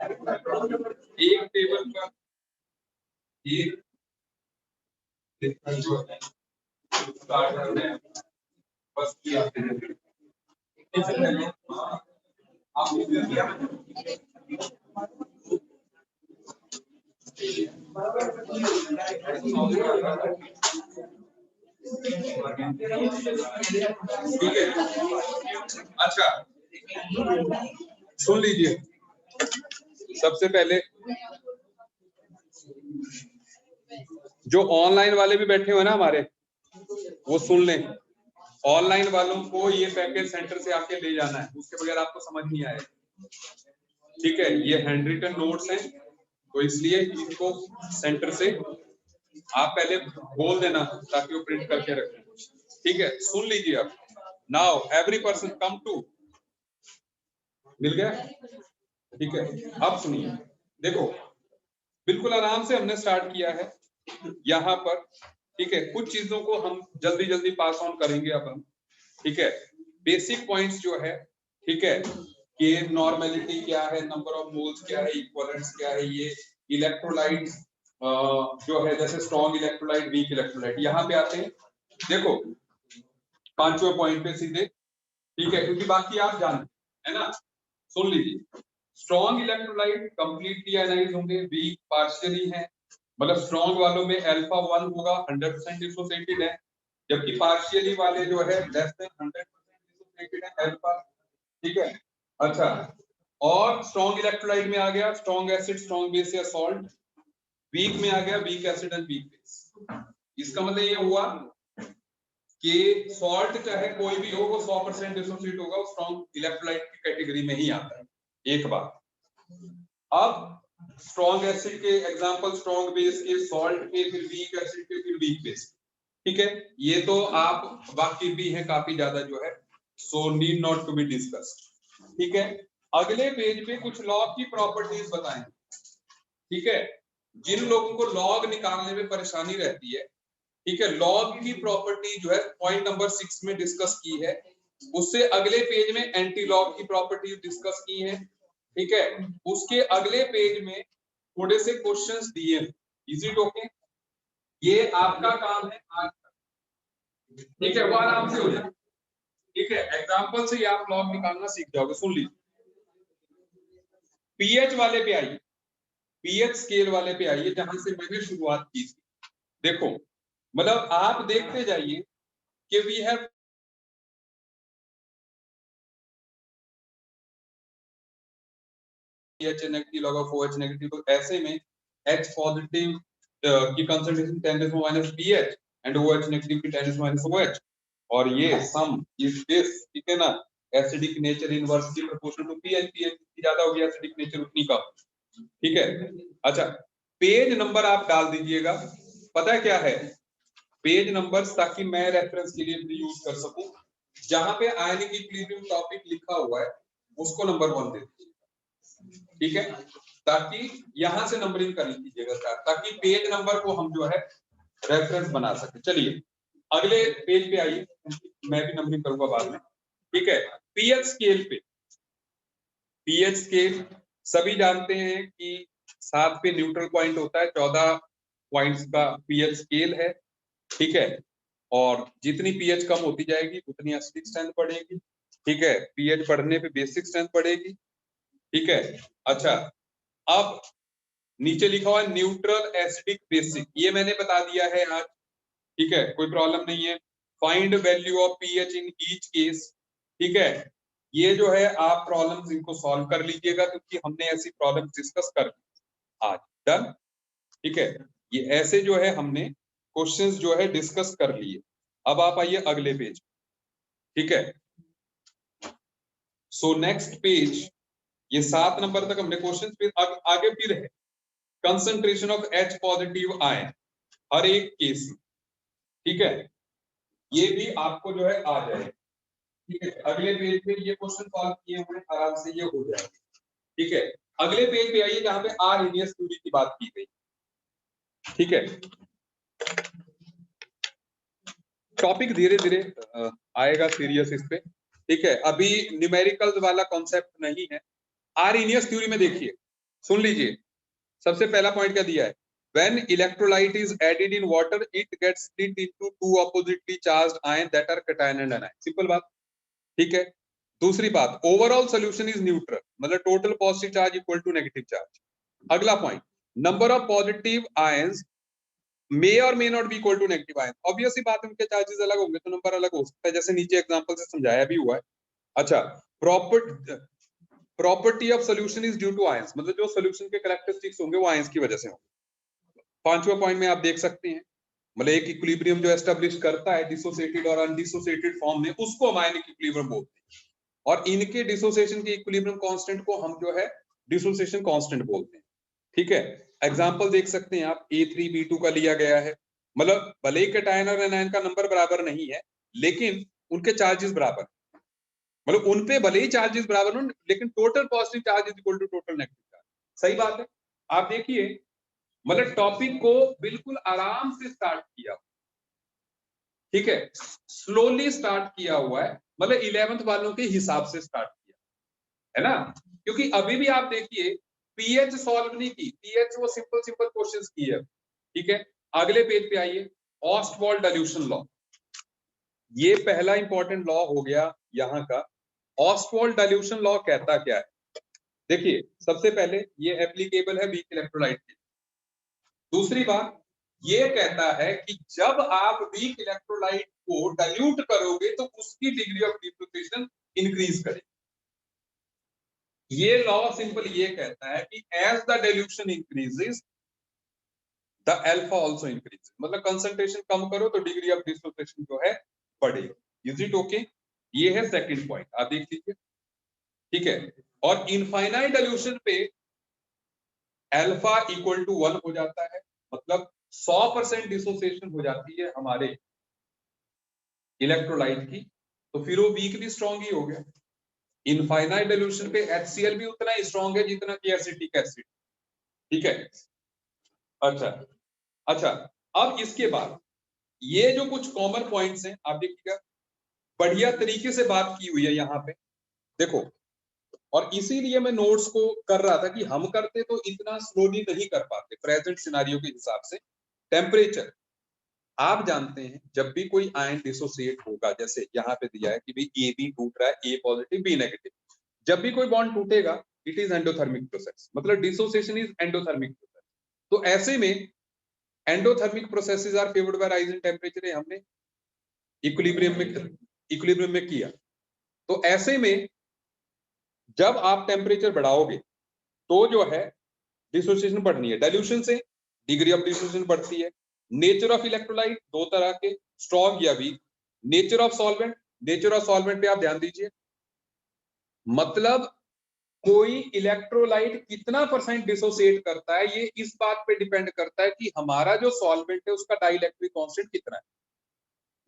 एक टेबल का एक जो है स्टार्ट करना है बस किया ठीक है। अच्छा सुन लीजिए, सबसे पहले जो ऑनलाइन वाले भी बैठे हुए ना हमारे, वो सुन लें। ऑनलाइन वालों को ये पैकेज सेंटर से आके ले जाना है, उसके बगैर आपको समझ नहीं आएगा। ठीक है, ये हैंड रिटन नोट्स हैं, तो इसलिए इनको सेंटर से आप पहले बोल देना ताकि वो प्रिंट करके रखें। ठीक है, सुन लीजिए अब। Now every person come to, मिल गया? ठीक है, अब सुनिए, देखो बिल्कुल आराम से हमने स्टार्ट किया है यहाँ पर। ठीक है, कुछ चीजों को हम जल्दी जल्दी पास ऑन करेंगे अब हम। ठीक है, बेसिक पॉइंट्स जो है, ठीक है, कि नॉर्मेलिटी क्या है, नंबर ऑफ मोल्स क्या है, इक्विवेलेंस क्या है, ये इलेक्ट्रोलाइट्स जो है, जैसे स्ट्रॉन्ग इलेक्ट्रोलाइट, वीक इलेक्ट्रोलाइट, यहाँ पे आते हैं। देखो पांचवें पॉइंट पे सीधे, ठीक है, क्योंकि बाकी आप जानते हैं, है ना? सुन लीजिए, स्ट्रॉन्ग इलेक्ट्रोलाइट कंप्लीटली आयनाइज होंगे, वीक पार्शियली है, मतलब स्ट्रॉन्ग वालों में अल्फा 1 होगा, 100% डिसोसिएटेड है, जबकि पार्शियली वाले जो है लेस देन 100% डिसोसिएटेड है अल्फा। ठीक है, अच्छा, और स्ट्रॉन्ग इलेक्ट्रोलाइट में आ गया स्ट्रॉन्ग एसिड, स्ट्रॉन्ग बेस या सॉल्ट, वीक में आ गया weak acid and weak base. इसका मतलब ये हुआ कि सॉल्ट चाहे कोई भी हो, वो 100% डिसोसिएट होगा, वो स्ट्रॉन्ग इलेक्ट्रोलाइट की कैटेगरी में ही आता है। एक बात, अब स्ट्रॉन्ग एसिड के एग्जांपल, स्ट्रॉन्ग बेस के, सॉल्ट के, फिर वीक एसिड के, फिर वीक बेस। ठीक है, ये तो आप वाकिफ भी हैं काफी ज्यादा जो है, so need not to be discussed. ठीक है, अगले पेज पे कुछ लॉग की प्रॉपर्टीज बताएं। ठीक है, जिन लोगों को लॉग निकालने में परेशानी रहती है, ठीक है, लॉग की प्रॉपर्टी जो है पॉइंट नंबर 6 में डिस्कस की है, उससे अगले पेज में एंटी लॉग की प्रॉपर्टी डिस्कस की है। ठीक है, उसके अगले पेज में थोड़े से क्वेश्चंस दिए हैं, इजी टोके, ये आपका काम है आज का। ठीक है, वो आराम से हो जाए। ठीक है, एग्जांपल से ही आप लॉग निकालना सीख जाओगे। सुन लीजिए, पीएच वाले पे आइए, पीएच स्केल वाले पे आइए, जहां से मैंने शुरुआत की थी। देखो, मतलब आप देखते जाइए कि we have H negative log of OH negative, तो ऐसे में H पॉजिटिव की concentration 10 pH and OH negative की 10 OH, और ये सम इज दिस, ठीक है ना, acidic nature inversely proportional to pH, pH ज्यादा होगी एसिडिक नेचर उतनी कम। ठीक है, अच्छा, पेज नंबर आप डाल दीजिएगा, पता है क्या है पेज नंबर्स, ताकि मैं रेफरेंस के लिए भी यूज कर सकूं। जहां पे आयनिक इक्विलिब्रियम टॉपिक लिखा हुआ है उसको नंबर 1 दे दीजिए। ठीक है, ताकि यहां से नंबरिंग कर लीजिएगा, ताकि पेज नंबर को हम जो है रेफरेंस बना सके। चलिए अगले पेज पे आइए, मैं भी नंबरिंग करूंगा बाद में। ठीक है, पीएच स्केल पे, पीएच स्केल सभी जानते हैं कि 7 पे न्यूट्रल पॉइंट होता है, 14 पॉइंट्स का पीएच स्केल है। ठीक है, और जितनी पीएच कम होती जाएगी उतनी एसिडिक स्ट्रेंथ बढ़ेगी। ठीक है, पीएच बढ़ने पे बेसिक स्ट्रेंथ बढ़ेगी। ठीक है, अच्छा, अब नीचे लिखा हुआ है न्यूट्रल एसिडिक बेसिक, ये मैंने बता दिया है आज। ठीक है, कोई प्रॉब्लम नहीं है। Find value of pH in each case. ठीक है, ये जो है आप प्रॉब्लम्स इनको सॉल्व कर लीजिएगा, क्योंकि हमने ऐसी प्रॉब्लम डिस्कस कर आज। डन? ठीक है, ये ऐसे जो है हमने क्वेश्चंस जो है डिस्कस कर लिए। अब आप आइए अगले पेज। ठीक है, सो नेक्स्ट पेज, ये 7 नंबर तक हमने क्वेश्चन, फिर आगे फिर है concentration of H positive ion हर एक केस में। ठीक है, ये भी आपको जो है आ जाए। ठीक है, अगले पेज पे ये क्वेश्चन सॉल्व किए हुए आराम से ये हो जाएगा। ठीक है, अगले पेज पे आइए जहां पे आरएनएस थ्योरी की बात की गई। ठीक है, टॉपिक धीरे धीरे आएगा सीरियस इस पे। ठीक है, अभी न्यूमेरिकल वाला कॉन्सेप्ट नहीं है। आरएनएस थ्योरी में देखिए, सुन लीजिए, सबसे पहला पॉइंट क्या दिया है, when electrolyte is added in water it gets split into two oppositely charged ions that are cation and anion, simple बात, ठीक है। दूसरी बात, ओवरऑल सोल्यूशन इज न्यूट्रल, मतलब total positive charge equal to negative charge. अगला point, number of positive ions may और may not be equal to negative ions, obvious ही बात है, उनके चार्जेस अलग होंगे तो नंबर अलग हो सकता है, जैसे नीचे एग्जांपल से समझाया भी हुआ है। अच्छा, property of solution is due to ions, मतलब जो सोल्यूशन के कैरेक्टरिस्टिक्स होंगे वो आयंस की वजह से होंगे। पांचवा पॉइंट में आप देख सकते हैं, मतलब एक इक्विलिब्रियम जो एस्टेब्लिश करता है डिसोसिएटेड और अनडिसोसिएटेड फॉर्म में, उसको हम आयनिक इक्विलिब्रियम बोलते हैं, और इनके डिसोसिएशन के इक्विलिब्रियम कांस्टेंट को हम जो है डिसोसिएशन कांस्टेंट बोलते हैं, ठीक है। एग्जांपल देख सकते हैं आप, A3B2 का लिया गया है, मतलब भले ही कैटायन और एनायन का नंबर बराबर नहीं है लेकिन उनके चार्जेस बराबर, मतलब उनपे भले ही चार्जेस बराबर हो लेकिन total positive charge is equal to total negative charge. सही बात है। आप देखिए, मतलब टॉपिक को बिल्कुल आराम से स्टार्ट किया, ठीक है, स्लोली स्टार्ट किया हुआ है, मतलब 11th वालों के हिसाब से स्टार्ट किया है ना, क्योंकि अभी भी आप देखिए पीएच सॉल्व नहीं की, पीएच वो सिंपल सिंपल क्वेश्चंस की है, ठीक है। अगले पेज पे आइए, ऑस्टवाल्ड डाइल्यूशन लॉ, ये पहला इंपॉर्टेंट लॉ हो गया यहाँ का। ऑस्टवाल्ड डाइल्यूशन लॉ कहता क्या है, देखिए सबसे पहले ये एप्लीकेबल है वीक इलेक्ट्रोलाइट के। दूसरी बात, ये कहता है कि जब आप वीक इलेक्ट्रोलाइट को डाइल्यूट करोगे तो उसकी डिग्री ऑफ डिसोसिएशन इंक्रीज करेगी। ये लॉ सिंपल ये कहता है कि as the dilution increases the alpha also increase, मतलब कंसंट्रेशन कम करो तो डिग्री ऑफ डिसोसिएशन जो है बढ़ेगी। Is it okay? ये है सेकंड पॉइंट, आप देख लीजिए, ठीक है। और इनफाइनाइट डाइल्यूशन पे अल्फा इक्वल टू 1 हो जाता है, मतलब 100% डिसोसिएशन हो जाती है हमारे इलेक्ट्रोलाइट की, तो फिर वो वीक भी स्ट्रॉन्ग ही हो गया। इनफाइनाइट डाइल्यूशन पे HCl भी उतना ही स्ट्रॉन्ग है जितना कि एसिटिक एसिड, ठीक है। अच्छा अच्छा, अब इसके बाद ये जो कुछ कॉमन पॉइंट्स हैं आप देखिएगा, बढ़िया तरीके से बात की हुई है यहाँ पे, देखो, और इसीलिए मैं नोट्स को कर रहा था कि हम करते तो इतना स्लोली नहीं कर पाते प्रेजेंट सिनेरियो के हिसाब से। टेम्परेचर आप जानते हैं, जब भी कोई आयन डिसोसिएट होगा, जैसे यहाँ पे दिया है कि भाई AB टूट रहा है, A पॉजिटिव B नेगेटिव, जब भी कोई बॉन्ड टूटेगा इट इज एंडोथर्मिक प्रोसेस, मतलब डिसोसिएशन इज एंडोथर्मिक प्रोसेस। तो ऐसे में endothermic processes are favoured by rise in temperature, हमने इक्विलिब्रियम में किया। तो ऐसे में जब आप टेम्परेचर बढ़ाओगे तो जो है डिसोसिएशन बढ़नी है, डाइल्यूशन से डिग्री ऑफ डिसोसिएशन बढ़ती है। नेचर ऑफ इलेक्ट्रोलाइट दो तरह के, स्ट्रॉन्ग या weak. Nature of solvent, nature of solvent पे आप ध्यान दीजिए, मतलब कोई इलेक्ट्रोलाइट कितना परसेंट डिसोसिएट करता है ये इस बात पे डिपेंड करता है कि हमारा जो सॉल्वेंट है उसका डाइइलेक्ट्रिक कांस्टेंट कितना है।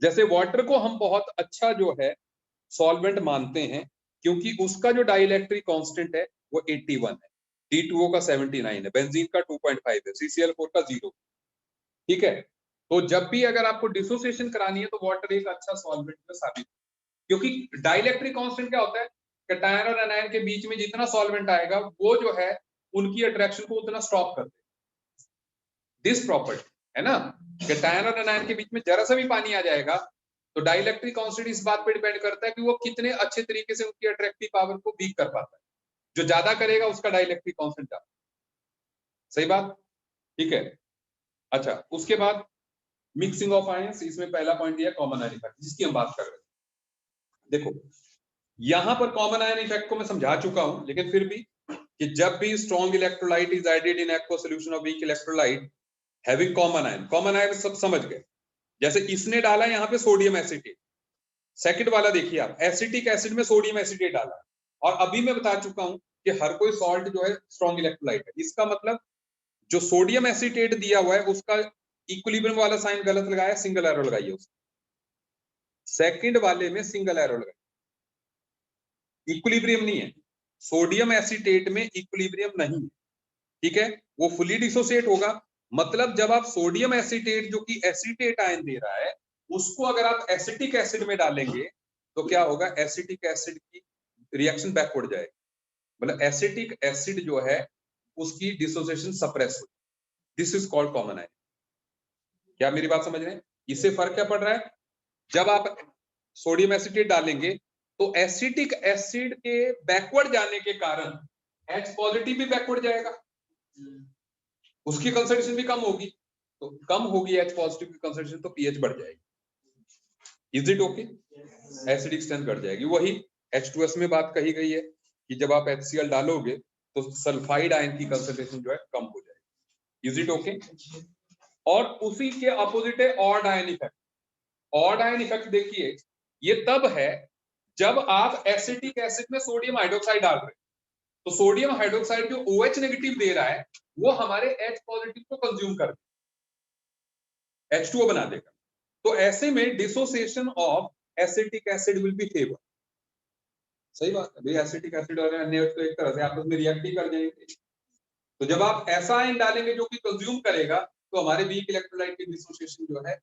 जैसे वाटर को हम बहुत अच्छा जो है सॉल्वेंट मानते हैं क्योंकि उसका जो डाइइलेक्ट्रिक कांस्टेंट है वो 81 है, D2O का 79 है, बेंजीन का 2.5 है, CCl4 का 0, ठीक है। तो जब भी अगर आपको डिसोसिएशन करानी है तो वाटर एक अच्छा सॉल्वेंट में साबित, क्योंकि डाइइलेक्ट्रिक कांस्टेंट क्या होता है, कैटायन और एनायन के बीच में जितना सॉल्वेंट आएगा वो जो है उनकी अट्रैक्शन को उतना स्टॉप कर दे, दिस प्रॉपर्टी है ना। कैटायन और एनायन के बीच में जरा सा भी पानी आ जाएगा तो डाइइलेक्ट्रिक कांस्टेंट इस बात पे डिपेंड करता है कि वो कितने अच्छे तरीके से उनकी अट्रैक्टिव पावर को वीक कर पाता है, जो ज्यादा करेगा उसका डाइइलेक्ट्रिक कांस्टेंट ज्यादा। सही बात, ठीक है। अच्छा, उसके बाद मिक्सिंग ऑफ आयंस, इसमें पहला पॉइंट दिया कॉमन आयन इफेक्ट जिसकी हम बात कर रहे हैं। देखो यहां पर कॉमन आयन इफेक्ट को मैं समझा चुका हूं, लेकिन फिर भी कि जब भी strong electrolyte is added in aqua solution of weak electrolyte having common ion, common ion सब समझ गए, जैसे इसने डाला यहाँ पे सोडियम एसिटेट, सेकंड वाला देखिए आप एसिटिक एसिड में सोडियम एसिटेट डाला, और अभी मैं बता चुका हूं कि हर कोई सॉल्ट जो है स्ट्रॉन्ग इलेक्ट्रोलाइट है, इसका मतलब जो सोडियम एसिटेट दिया हुआ है उसका इक्विलिब्रियम वाला साइन गलत लगाया, सिंगल एरो लगाइए उसका, सेकंड वाले में सिंगल एरो लगाइए, इक्विलिब्रियम नहीं है, सोडियम एसिटेट में इक्विलिब्रियम नहीं है, ठीक है, वो फुली डिसोसिएट होगा। मतलब जब आप सोडियम एसिटेट जो कि एसिटेट आयन दे रहा है उसको अगर आप एसिटिक एसिड में डालेंगे तो क्या होगा, एसिटिक एसिड की रिएक्शन बैकवर्ड जाएगी, मतलब एसिटिक एसिड जो है उसकी डिसोसिएशन सप्रेस हो, this is called common ion. क्या मेरी बात समझ रहे हैं? इससे फर्क क्या पड़ रहा है? जब आप सोडियम एसिटेट डालेंगे तो एसिटिक एसिड के बैकवर्ड जाने के कारण H पॉजिटिव भी बैकवर्ड जाएगा, उसकी कंसंट्रेशन भी कम होगी, तो कम होगी H पॉजिटिव की कंसंट्रेशन तो पीएच बढ़ जाएगी। Is it okay? Acidic strength बढ़ जाएगी। वही H2S में बात कही गई है कि जब आप HCl डालोगे तो सल्फाइड आयन की कंसंट्रेशन जो है कम हो जाएगी। Is it okay? और उसी के अपोजिट है odd ion effect. Odd ion effect देखिए, ये तब है जब आप एसिटिक एसिड में सोडियम हाइड्रोक्साइड डाल रहे हैं, तो सोडियम हाइड्रोक्साइड जो OH नेगेटिव दे रहा है वो हमारे H पॉजिटिव को कंज्यूम कर देगा, H2O बना देगा। तो ऐसे में dissociation of acetic acid will be favour. सही बात है भाई, एसिटिक एसिड और NaOH तो एक तरह से आपस में रिएक्ट ही कर जाएंगे। तो जब आप ऐसा आयन डालेंगे जो कि कंज्यूम करेगा तो हमारे वीक इलेक्ट्रोलाइट की डिसोसिएशन जो है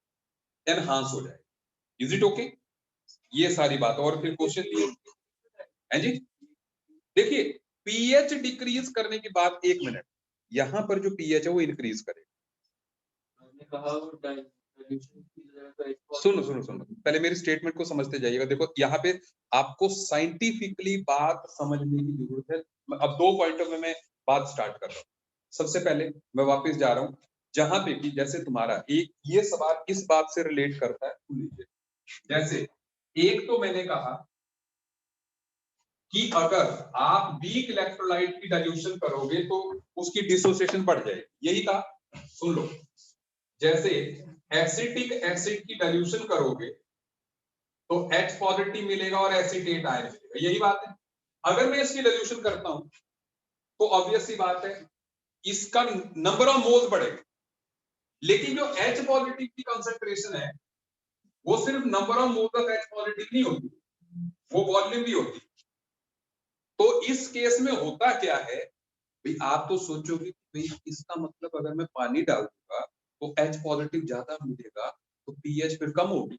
एनहांस हो जाएगा। Is it okay? ये सारी बात। और फिर क्वेश्चन दिए हैं जी, देखिए पीएच डिक्रीज करने की बात, 1 मिनट, यहां पर जो पीएच है वो इंक्रीज करेगा। सुनो सुनो सुनो, पहले मेरी स्टेटमेंट को समझते जाइएगा। देखो यहाँ पे आपको साइंटिफिकली बात समझने की जरूरत है। अब 2 पॉइंटों में मैं बात स्टार्ट कर रहा हूँ। सबसे पहले मैं वापस जा रहा हूँ जहां पे कि जैसे तुम्हारा एक ये सवाल इस बात से रिलेट करता है, सुन लीजिए। जैसे एक तो मैंने कहा कि अगर आप वीक इलेक्ट्रोलाइट की डाइल्यूशन करोगे तो उसकी डिसोसिएशन बढ़ जाएगी, यही कहा। सुन लो, जैसे एसिटिक एसिड की डाइल्यूशन करोगे तो H पॉजिटिव मिलेगा और एसिटेट आयन मिलेगा, यही बात है। अगर मैं इसकी डाइल्यूशन करता हूं तो ऑब्वियस सी बात है इसका नंबर ऑफ मोल्स बढ़ेगा, लेकिन जो H पॉजिटिव की कंसंट्रेशन है वो सिर्फ number of moles of H positive नहीं होती, वो वॉल्यूम भी होती। तो इस केस में होता क्या है भाई, आप तो सोचोगे भाई इसका मतलब अगर मैं पानी डाल दूंगा तो H पॉजिटिव ज्यादा मिलेगा तो पीएच फिर कम होगी,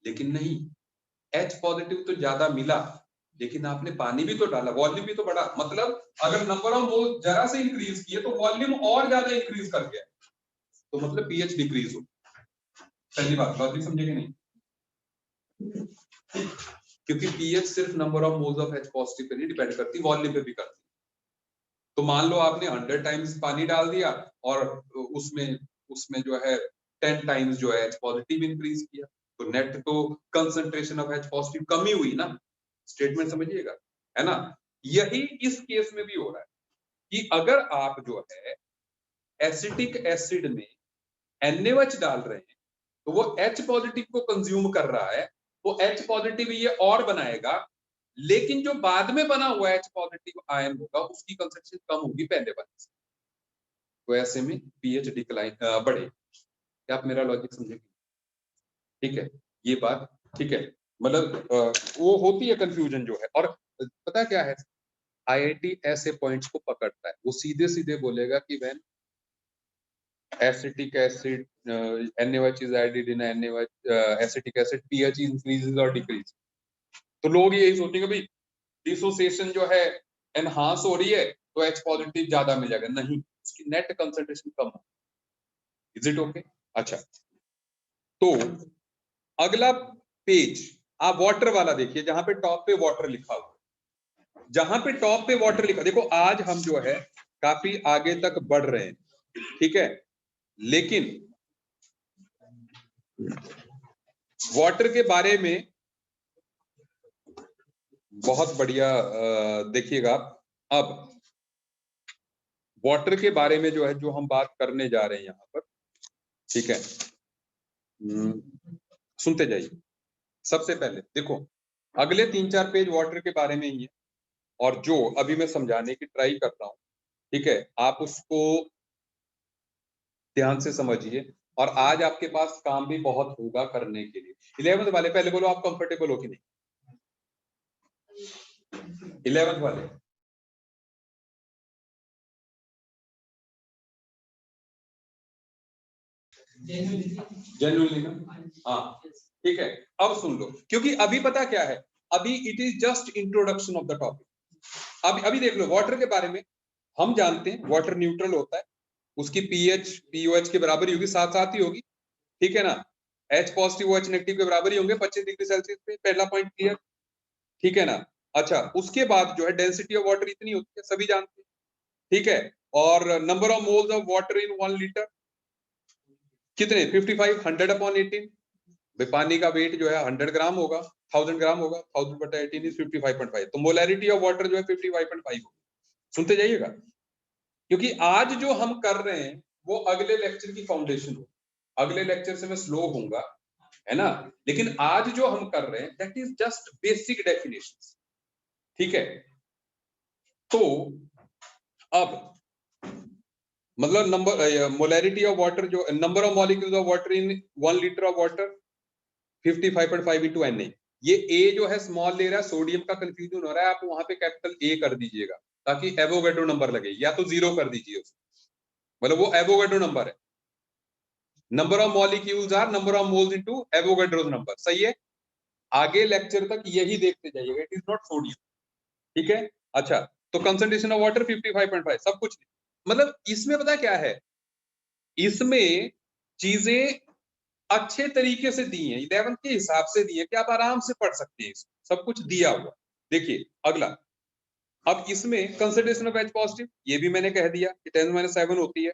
लेकिन नहीं, H पॉजिटिव तो ज्यादा मिला लेकिन आपने पानी भी तो डाला, वॉल्यूम भी तो बढ़ा। मतलब अगर नंबर ऑफ मोल जरा से इंक्रीज किए तो वॉल्यूम और ज्यादा इंक्रीज कर गया, तो मतलब पीएच डिक्रीज हो। पहली बात लॉजिक समझे कि नहीं? क्योंकि पीएच सिर्फ number of moles of H positive pay नहीं डिपेंड करती, वॉल्यूम पे भी करती। तो मान लो आपने 100 टाइम्स पानी डाल दिया और उसमें जो है 10 टाइम्स जो है H पॉजिटिव इंक्रीज किया, तो नेट तो कंसंट्रेशन ऑफ H पॉजिटिव कम ही हुई ना। स्टेटमेंट समझिएगा, है ना? यही इस केस में भी हो रहा है कि अगर आप जो है एसिटिक एसिड में NaOH डाल रहे हैं तो वो H पॉजिटिव को कंज्यूम कर रहा है, तो H पॉजिटिव ये और बनाएगा, लेकिन जो बाद में बना हुआ H पॉजिटिव आयन होगा उसकी कंसंट्रेशन कम होगी पहले वाले से, तो ऐसे में पीएच डिक्लाइन बढ़े। क्या आप मेरा लॉजिक समझेंगे? ठीक है, ये बात ठीक है। मतलब वो होती है कंफ्यूजन जो है। और पता क्या है, आईआईटी ऐसे पॉइंट्स को पकड़ता है, वो सीधे सीधे बोलेगा कि when acetic acid NaOH is added in NaOH acetic acid pH increases or decreases। तो लोग यही सोचेंगे भाई डिसोसिएशन जो है एनहांस हो रही है तो H पॉजिटिव ज्यादा मिल जाएगा, नहीं, उसकी नेट कंसंट्रेशन कम हो। Is it okay? अच्छा, तो अगला पेज आप वाटर वाला देखिए, जहां पे टॉप पे वाटर लिखा हुआ, जहां पे टॉप पे वाटर लिखा, देखो आज हम जो है काफी आगे तक बढ़ रहे हैं, ठीक है, लेकिन वाटर के बारे में बहुत बढ़िया देखिएगा। अब वाटर के बारे में जो है जो हम बात करने जा रहे हैं यहाँ पर, ठीक है, सुनते जाइए। सबसे पहले देखो अगले 3-4 पेज वाटर के बारे में ही है, और जो अभी मैं समझाने की ट्राई करता हूँ, ठीक है, आप उसको ध्यान से समझिए। और आज आपके पास काम भी बहुत होगा करने के लिए। 11th वाले पहले बोलो आप कंफर्टेबल हो कि नहीं? 11th वाले जेन्युइनली ना? हाँ ठीक है, अब सुन लो, क्योंकि अभी पता क्या है, अभी it is just introduction of the topic. अभी देख लो वाटर के बारे में, हम जानते हैं वाटर न्यूट्रल होता है, उसकी पीएच पीओएच के बराबर ही होगी, साथ साथ ही होगी, ठीक है ना। H पॉजिटिव OH नेगेटिव के बराबर ही होंगे 25 डिग्री सेल्सियस पे, पहला पॉइंट क्लियर, ठीक है ना। अच्छा, उसके बाद जो है डेंसिटी ऑफ वाटर इतनी होती है, सभी जानते हैं, ठीक है। और number of moles of water in 1 litre कितने, 55, 100/18, पानी का वेट जो है 100 ग्राम होगा, 1000 ग्राम होगा, 1000/18 इज 55.5, तो मोलैरिटी ऑफ वाटर जो है 55.5 होगी। सुनते जाइएगा, क्योंकि आज जो हम कर रहे हैं वो अगले लेक्चर की फाउंडेशन हो, अगले लेक्चर से मैं स्लो होऊंगा, है ना, लेकिन आज जो हम कर रहे हैं that is just basic definitions, ठीक है। तो अब मतलब नंबर मोलैरिटी ऑफ वाटर, जो number of molecules of water in 1 litre of water 55.5 into Na, ये A जो है स्मॉल ले रहा है, सोडियम का कंफ्यूजन हो रहा है, आप वहां पे कैपिटल A कर दीजिएगा ताकि एवोगैड्रो नंबर लगे, या तो 0 कर दीजिए उसको, मतलब वो एवोगैड्रो नंबर है। Number of molecules are number of moles into Avogadro number, सही है। आगे लेक्चर तक यही देखते जाइएगा, इट इज नॉट सोडियम, ठीक है। अच्छा, तो कंसंट्रेशन ऑफ वाटर 55.5, सब कुछ मतलब इसमें पता क्या है, इसमें चीजें अच्छे तरीके से दी हैं, 11 के हिसाब से दी है कि आप आराम से पढ़ सकते हैं, सब कुछ दिया हुआ। देखिए अगला, अब इसमें कंसंट्रेशन ऑफ H पॉजिटिव ये भी मैंने कह दिया कि 10⁻7 होती है,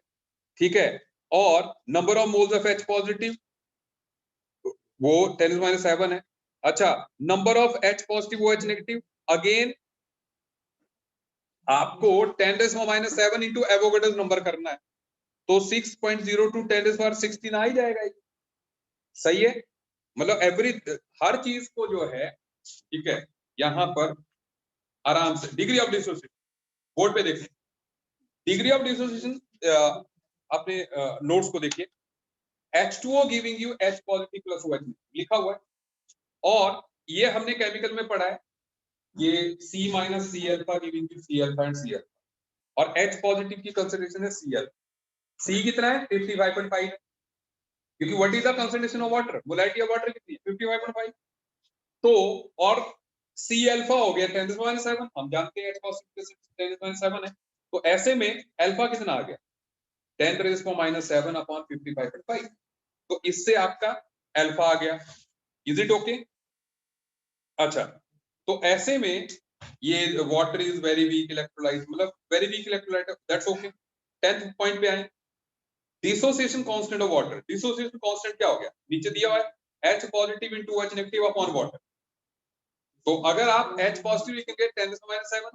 ठीक है। और number of moles of H positive वो 10⁻7 है। अच्छा, number of H positive OH negative, again आपको 10⁻7 इंटू एवोगैड्रो नंबर करना है, तो 6.02 10⁻16 आ ही जाएगा, सही है। मतलब एवरी हर चीज को जो है, ठीक है, यहां पर आराम से डिग्री ऑफ डिसोसिएशन बोर्ड पे देखिए, डिग्री ऑफ डिसोसिएशन अपने नोट्स को देखिए, H2O giving you H positive plus OH लिखा हुआ है, और ये हमने केमिकल में पढ़ा है, ये C minus C alpha giving you C alpha and C alpha, और H पॉजिटिव की कंसंट्रेशन है C अल्फा, C कितना है 55.5 है, क्योंकि what is the concentration of water, molarity of water कितनी है 55.5, तो और C अल्फा हो गया 10⁻7, हम जानते हैं H पॉजिटिव 10⁻7 है, तो ऐसे में अल्फा कितना आ गया 10⁻7 अपॉन 55.5, तो इससे आपका अल्फा आ गया, इज इट ओके। अच्छा, तो ऐसे में ये water is very weak electrolyte, मतलब very weak electrolyte, that's okay. 10th point पे आए, dissociation constant of water, dissociation constant क्या हो गया, नीचे दिया हुआ है H positive into H negative upon water, तो अगर आप H पॉजिटिव लिखेंगे 10⁻7,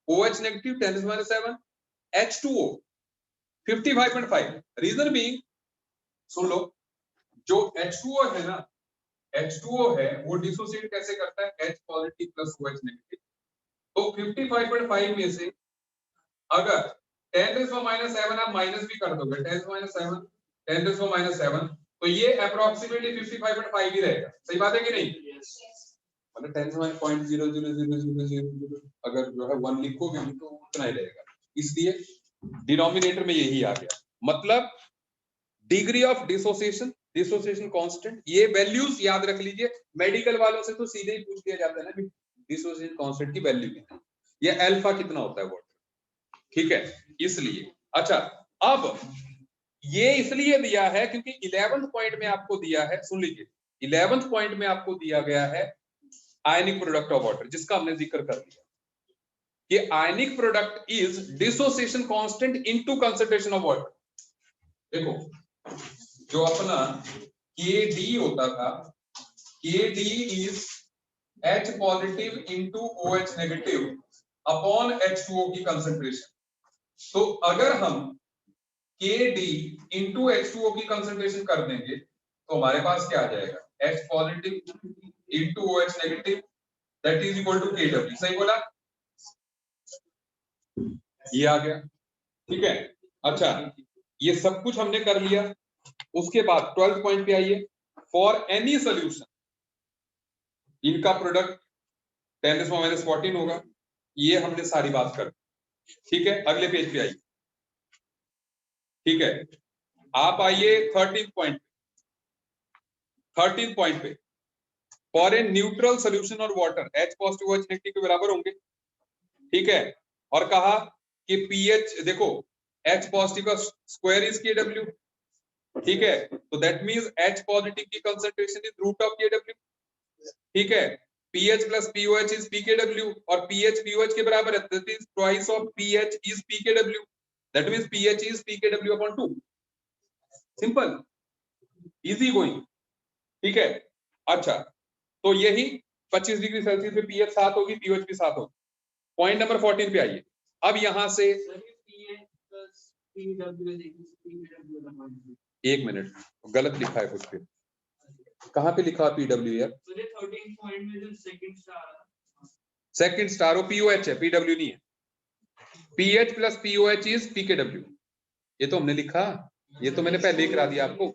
OH negative 10⁻7, H2O 55.5, reason being, सुन लो, जो H2O है ना, H2O है वो डिसोसिएट कैसे करता है H positive plus OH negative, तो 55.5 में से अगर 10⁻7 आप माइनस भी कर दोगे, 10⁻7 10⁻7, तो ये अप्रोक्सीमेटली 55.5 ही रहेगा, सही बात है कि नहीं, मतलब 10⁻000000 अगर जो है 1 लिखोगे तो उतना ही रहेगा, इसलिए डिनोमिनेटर में यही आ गया। मतलब degree of dissociation, dissociation constant, ये वैल्यूज याद रख लीजिए, मेडिकल वालों से तो सीधे ही पूछ लिया जाता है ना डिसोसिएशन कांस्टेंट की वैल्यू कितनी, ये अल्फा कितना होता है वाटर, ठीक है, इसलिए। अच्छा, अब ये इसलिए दिया है क्योंकि 11th पॉइंट में आपको दिया है, सुन लीजिए, 11th पॉइंट में आपको दिया गया है आयनिक प्रोडक्ट ऑफ वाटर, जिसका हमने जिक्र कर लिया कि ionic product is dissociation constant into concentration of water. देखो, जो अपना KD होता था, KD is H positive into OH negative upon H2O की कंसंट्रेशन, तो अगर हम KD इनटू H2O की कंसंट्रेशन कर देंगे तो हमारे पास क्या आ जाएगा, H positive into OH negative that is equal to KW, सही बोला, ये आ गया, ठीक है। अच्छा, ये सब कुछ हमने कर लिया, उसके बाद 12th पॉइंट पे आइए, फॉर एनी सोल्यूशन इनका प्रोडक्ट 10⁻14 होगा, ये हमने सारी बात कर, ठीक है। अगले पेज पे आइए, ठीक है, आप आइए 13th पॉइंट, 13th पॉइंट पे, फॉर ए न्यूट्रल सोल्यूशन और water H positive OH negative के बराबर होंगे, ठीक है, और कहा कि पीएच देखो H पॉजिटिव का स्क्वायर इज Kw, ठीक है, तो दैट मींस H पॉजिटिव की concentration is root of Kw, ठीक है, pH plus POH is pKw और pH POH के बराबर है, that is twice of pH is pKw, that means pH is pKw upon 2, simple, easy going, ठीक है। अच्छा, तो यही 25 डिग्री सेल्सियस पे pH 7 होगी, POH भी 7 होगी। पॉइंट नंबर 14 पे आइए। अब यहां से एक मिनट, गलत लिखा है कुछ पे, कहां पे लिखा PW यार? 13 पॉइंट में जो सेकंड स्टार वो POH है, PW नहीं है। pH plus POH is pKw, ये तो हमने लिखा, ये तो मैंने पहले ही करा दिया आपको,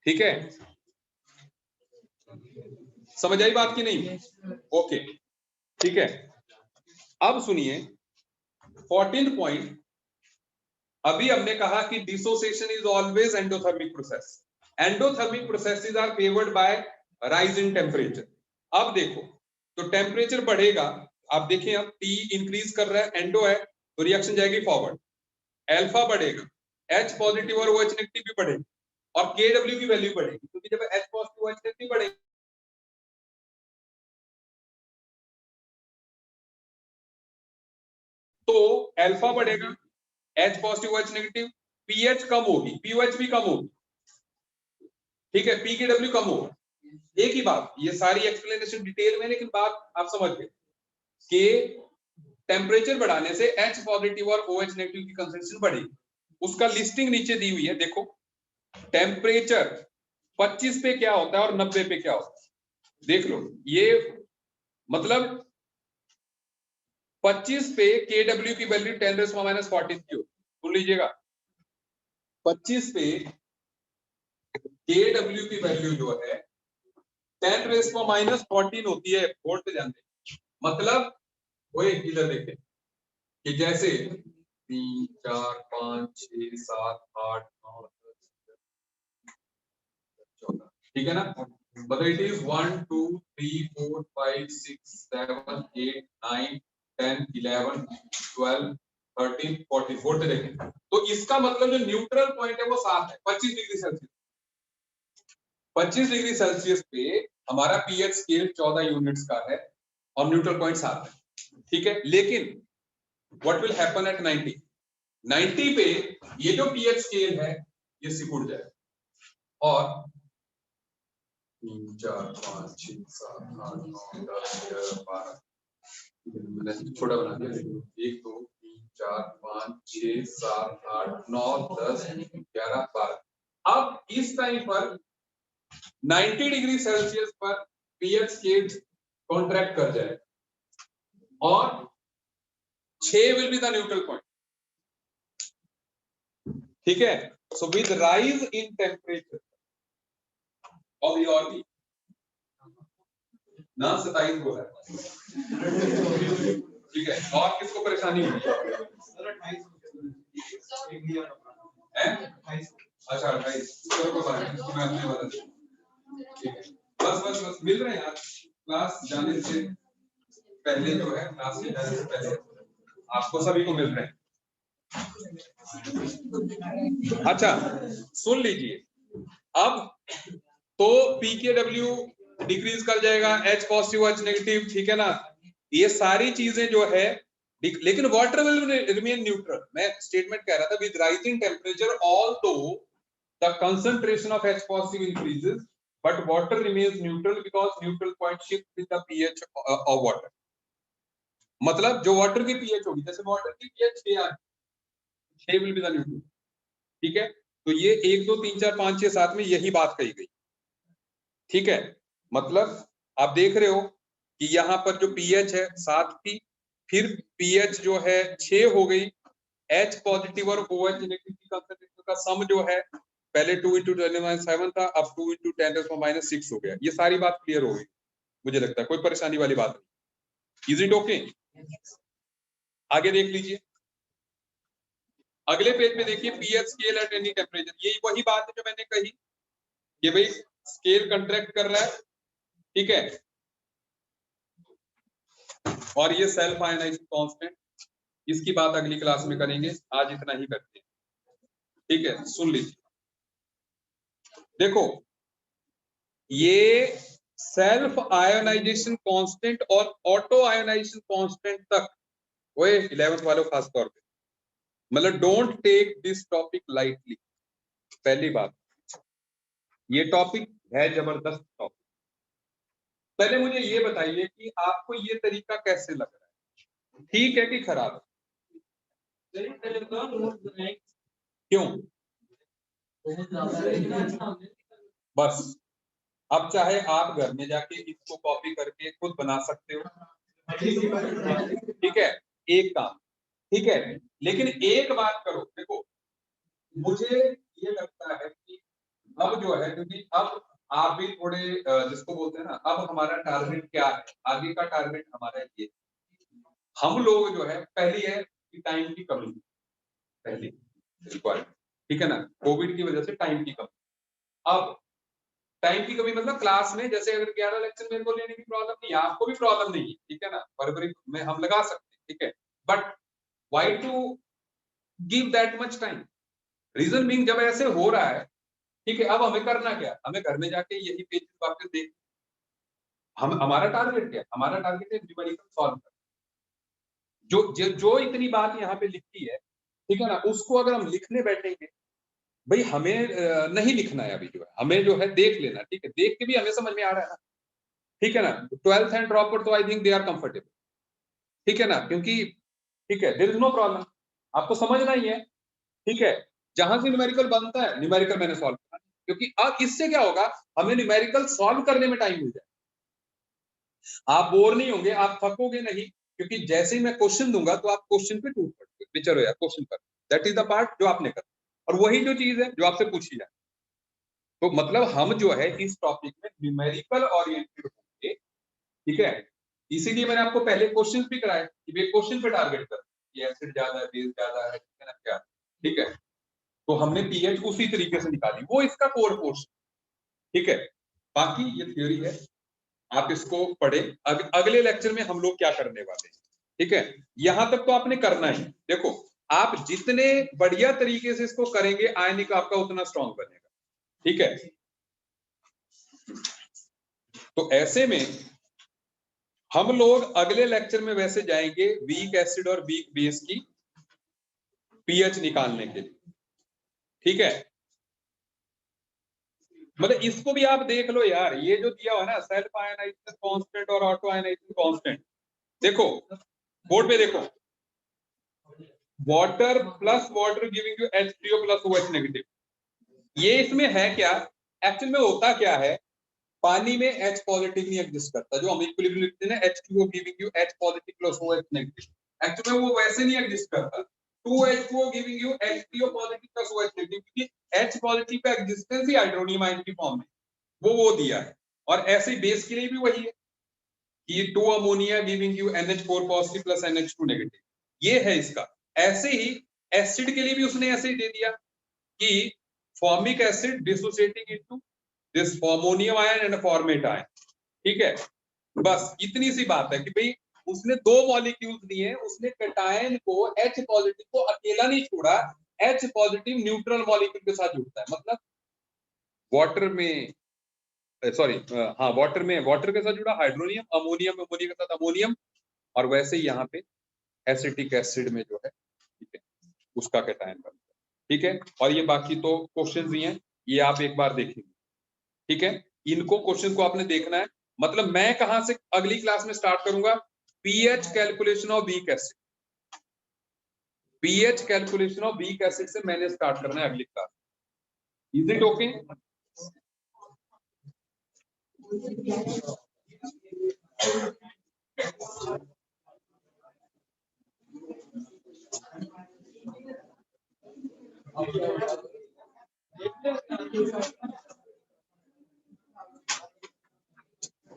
ठीक है, समझ आई बात की नहीं? ओके, ठीक है। अब सुनिए 14 पॉइंट, अभी हमने कहा कि dissociation is always endothermic process, endothermic processes are favoured by rise in temperature. अब देखो, तो टेम्परेचर बढ़ेगा, आप देखें अब T इंक्रीज कर रहा है, एंडो है, तो रिएक्शन जाएगी फॉरवर्ड, अल्फा बढ़ेगा, H पॉजिटिव और OH नेगेटिव भी बढ़ेगी और KW की वैल्यू बढ़ेगी, क्योंकि जब H पॉजिटिव OH नेगेटिव बढ़ेगी तो अल्फा बढ़ेगा, H positive OH negative, pH कम होगी, POH भी कम होगी, ठीक है, pKw कम होगा। एक ही बात, ये सारी एक्सप्लेनेशन डिटेल में, लेकिन बात आप समझ गए कि टेम्परेचर बढ़ाने से H पॉजिटिव और OH नेगेटिव की कंसंट्रेशन बढ़ेगी। उसका लिस्टिंग नीचे दी हुई है, देखो टेम्परेचर 25 पे क्या होता है और 90 पे क्या होता है, देख लो, ये मतलब 25 पे Kw की वैल्यू 10⁻⁻14 की होती, सुन लीजिएगा, 25 पे Kw की वैल्यू जो है 10⁻14 होती है, वोल्ट पे ध्यान दें, मतलब वो इधर देखें कि जैसे 3 4 5 6 7 8 9 10 14, ठीक है ना, मतलब इट इज 1 2 3 4 5 6 7 8 9 10 11 12 13 14 वोल्ट पे देखें, तो इसका मतलब जो न्यूट्रल पॉइंट है वो 7 है, 25 डिग्री सेल्सियस, 25 डिग्री सेल्सियस पे हमारा पीएच स्केल 14 यूनिट्स का है और न्यूट्रल पॉइंट 7 है, ठीक है। लेकिन व्हाट विल हैपन एट 90 पे ये जो पीएच स्केल है ये सिकुड़ जाए और 3 4 5 6 7 8 9 10 11 12, मैंने छोटा बना दिया, 1 2 3 4 5 6 7 8 9 10 11 12। अब इस टाइम पर 90 डिग्री सेल्सियस पर पीएच स्केल कॉन्ट्रैक्ट कर जाए और 6 will be the neutral point, ठीक है। So with rise in temperature of your बी ना 27 बोला है, ठीक है, और किसको परेशानी हुई है? अच्छा 28, चलो कोई बात नहीं, मैं अपने वाला, ठीक है, बस बस बस मिल रहे हैं यार, क्लास जाने से पहले जो है, क्लास में जाने से पहले आपको सभी को मिल रहे हैं। अच्छा सुन लीजिए, अब तो pKw डिक्रीज कर जाएगा, H पॉजिटिव H नेगेटिव, ठीक है ना, ये सारी चीजें जो है, लेकिन वाटर विल रिमेन न्यूट्रल। मैं स्टेटमेंट कह रहा था with rising temperature although the concentration of H positive increases but water remains neutral because neutral point shift with the pH of water. मतलब जो वाटर की pH होगी, जैसे वाटर की pH 6 आ, 6 विल बी द न्यूट्रल, ठीक है। तो ये 1 2 3 4 5 6 7 में यही बात कही गई, ठीक है। मतलब आप देख रहे हो कि यहाँ पर जो pH है 7 थी, फिर pH जो है 6 हो गई, H पॉजिटिव और OH नेगेटिव की कंसंट्रेशन का सम जो है पहले 2 × 10⁻⁷ था, अब 2 × 10⁻⁶ हो गया। ये सारी बात क्लियर हो गई, मुझे लगता है कोई परेशानी वाली बात नहीं। Is it okay? आगे देख लीजिए, अगले पेज में देखिए pH scale at any temperature, यही वही बात है जो मैंने कही कि भाई स्केल कंट्रैक्ट कर रहा है, ठीक है, और ये सेल्फ आयनाइजिंग कांस्टेंट इसकी बात अगली क्लास में करेंगे, आज इतना ही करते हैं, ठीक है। सुन लीजिए, देखो ये सेल्फ आयोनाइजेशन कांस्टेंट और ऑटो आयोनाइजेशन कांस्टेंट तक, वो 11th वालों खास तौर पे, मतलब don't take this topic lightly. पहली बात, ये टॉपिक है जबरदस्त टॉपिक। पहले मुझे ये बताइए कि आपको ये तरीका कैसे लग रहा है, ठीक है कि खराब है? क्यों? बस अब चाहे आप घर में जाके इसको कॉपी करके खुद बना सकते हो, ठीक है, एक काम, ठीक है। लेकिन एक बात करो, देखो मुझे ये लगता है कि अब जो है, क्योंकि अब आप भी थोड़े जिसको बोलते हैं ना, अब हमारा टारगेट क्या है, आगे का टारगेट हमारा ये, हम लोग जो है, पहली है कि टाइम की कमी, पहली रिक्वायरमेंट, ठीक है ना, कोविड की वजह से टाइम की कमी। अब टाइम की कमी मतलब क्लास में जैसे अगर 11 लेक्चर मेरे को लेने की प्रॉब्लम नहीं है, आपको भी प्रॉब्लम नहीं है, ठीक है ना, फरवरी में हम लगा सकते हैं, ठीक है, but why to give that much time? Reason being, जब ऐसे हो रहा है, ठीक है, अब हमें करना क्या, हमें घर में जाके यही पेज वापस देख, हम हमारा टारगेट क्या है, हमारा टारगेट है न्यूमेरिकल सॉल्व करना। जो इतनी बात यहाँ पे लिखी है, ठीक है ना, उसको अगर हम लिखने बैठेंगे, भाई हमें नहीं लिखना है अभी, जो है हमें जो है देख लेना, ठीक है, देख के भी हमें समझ में आ रहा है ना, ठीक है ना। 12th एंड ड्रॉपर तो I think they are comfortable, ठीक है ना, क्योंकि ठीक है, देयर इज नो प्रॉब्लम, आपको समझना ही है, ठीक है। जहां से न्यूमेरिकल बनता है, न्यूमेरिकल मैंने सॉल्व करना, क्योंकि अब इससे क्या होगा, हमें न्यूमेरिकल सॉल्व करने में टाइम मिल जाए, आप बोर नहीं होंगे, आप थकोगे नहीं, क्योंकि जैसे ही मैं क्वेश्चन दूंगा तो आप क्वेश्चन पे टूट पड़ोगे, चलो यार क्वेश्चन पर, दैट इज द पार्ट जो आपने करना, और वही जो चीज है जो आपसे पूछी जाए। तो मतलब हम जो है इस टॉपिक में न्यूमेरिकल ओरिएंटेड होंगे, ठीक है। इसीलिए मैंने आपको पहले क्वेश्चन भी कराए कि ये क्वेश्चन पे टारगेट कर, ये एसिड ज्यादा है, बेस ज्यादा है, ठीक है ना, क्या, ठीक है। तो हमने पीएच उसी तरीके से निकाली, वो इसका कोर पोर्शन, ठीक है। बाकी ये थ्योरी है, आप इसको पढ़े, अगले लेक्चर में हम लोग क्या करने वाले हैं, ठीक है। यहां तक तो आपने करना ही, देखो आप जितने बढ़िया तरीके से इसको करेंगे, आयनिक आपका उतना स्ट्रांग बनेगा, ठीक है। तो ऐसे में हम लोग अगले लेक्चर में वैसे जाएंगे वीक एसिड और वीक बेस की पीएच निकालने के लिए, ठीक है। मतलब इसको भी आप देख लो यार, ये जो दिया हुआ है ना, सेल्फ आयनाइजेशन कांस्टेंट और ऑटो आयनाइजेशन कांस्टेंट, देखो बोर्ड पे देखो, water plus water giving you H3O plus OH negative, ये इसमें है क्या, एक्चुअल में होता क्या है, पानी में H पॉजिटिव नहीं एग्जिस्ट करता, जो हम इक्विलिब्रियम लिखते हैं ना, H2O giving you H positive plus OH negative, actual में वो वैसे नहीं एग्जिस्ट करता, 2H2O giving you H3O positive plus OH negative, क्योंकि H पॉजिटिव का एग्जिस्टेंस ही हाइड्रोनियम आयन की फॉर्म में, वो दिया है। और ऐसे बेस के लिए भी वही है कि 2 ammonia giving you NH4 positive plus NH2 negative, ये है इसका। ऐसे ही एसिड के लिए भी उसने ऐसे ही दे दिया कि formic acid dissociating into this ammonium ion and format ion, ठीक है। बस इतनी सी बात है कि भाई उसने दो मॉलिक्यूल्स दिए, उसने कैटायन को H पॉजिटिव को अकेला नहीं छोड़ा, H पॉजिटिव न्यूट्रल मॉलिक्यूल के साथ जुड़ता है, मतलब वाटर में, सॉरी हाँ वाटर में वाटर के साथ जुड़ा हाइड्रोनियम, अमोनियम अमोनिया के साथ अमोनियम, और वैसे ही यहाँ पे एसिटिक एसिड में जो है, ठीक है, उसका कैटायन बनता है, ठीक है। और ये बाकी तो क्वेश्चंस ही हैं, ये आप एक बार देखेंगे, ठीक है। इनको क्वेश्चन को आपने देखना है, मतलब मैं कहां से अगली क्लास में स्टार्ट करूंगा, pH calculation of weak acid, pH calculation of weak acid से मैंने स्टार्ट करना है अगली क्लास। Is it okay?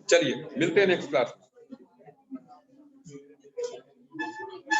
चलिए मिलते हैं नेक्स्ट क्लास में।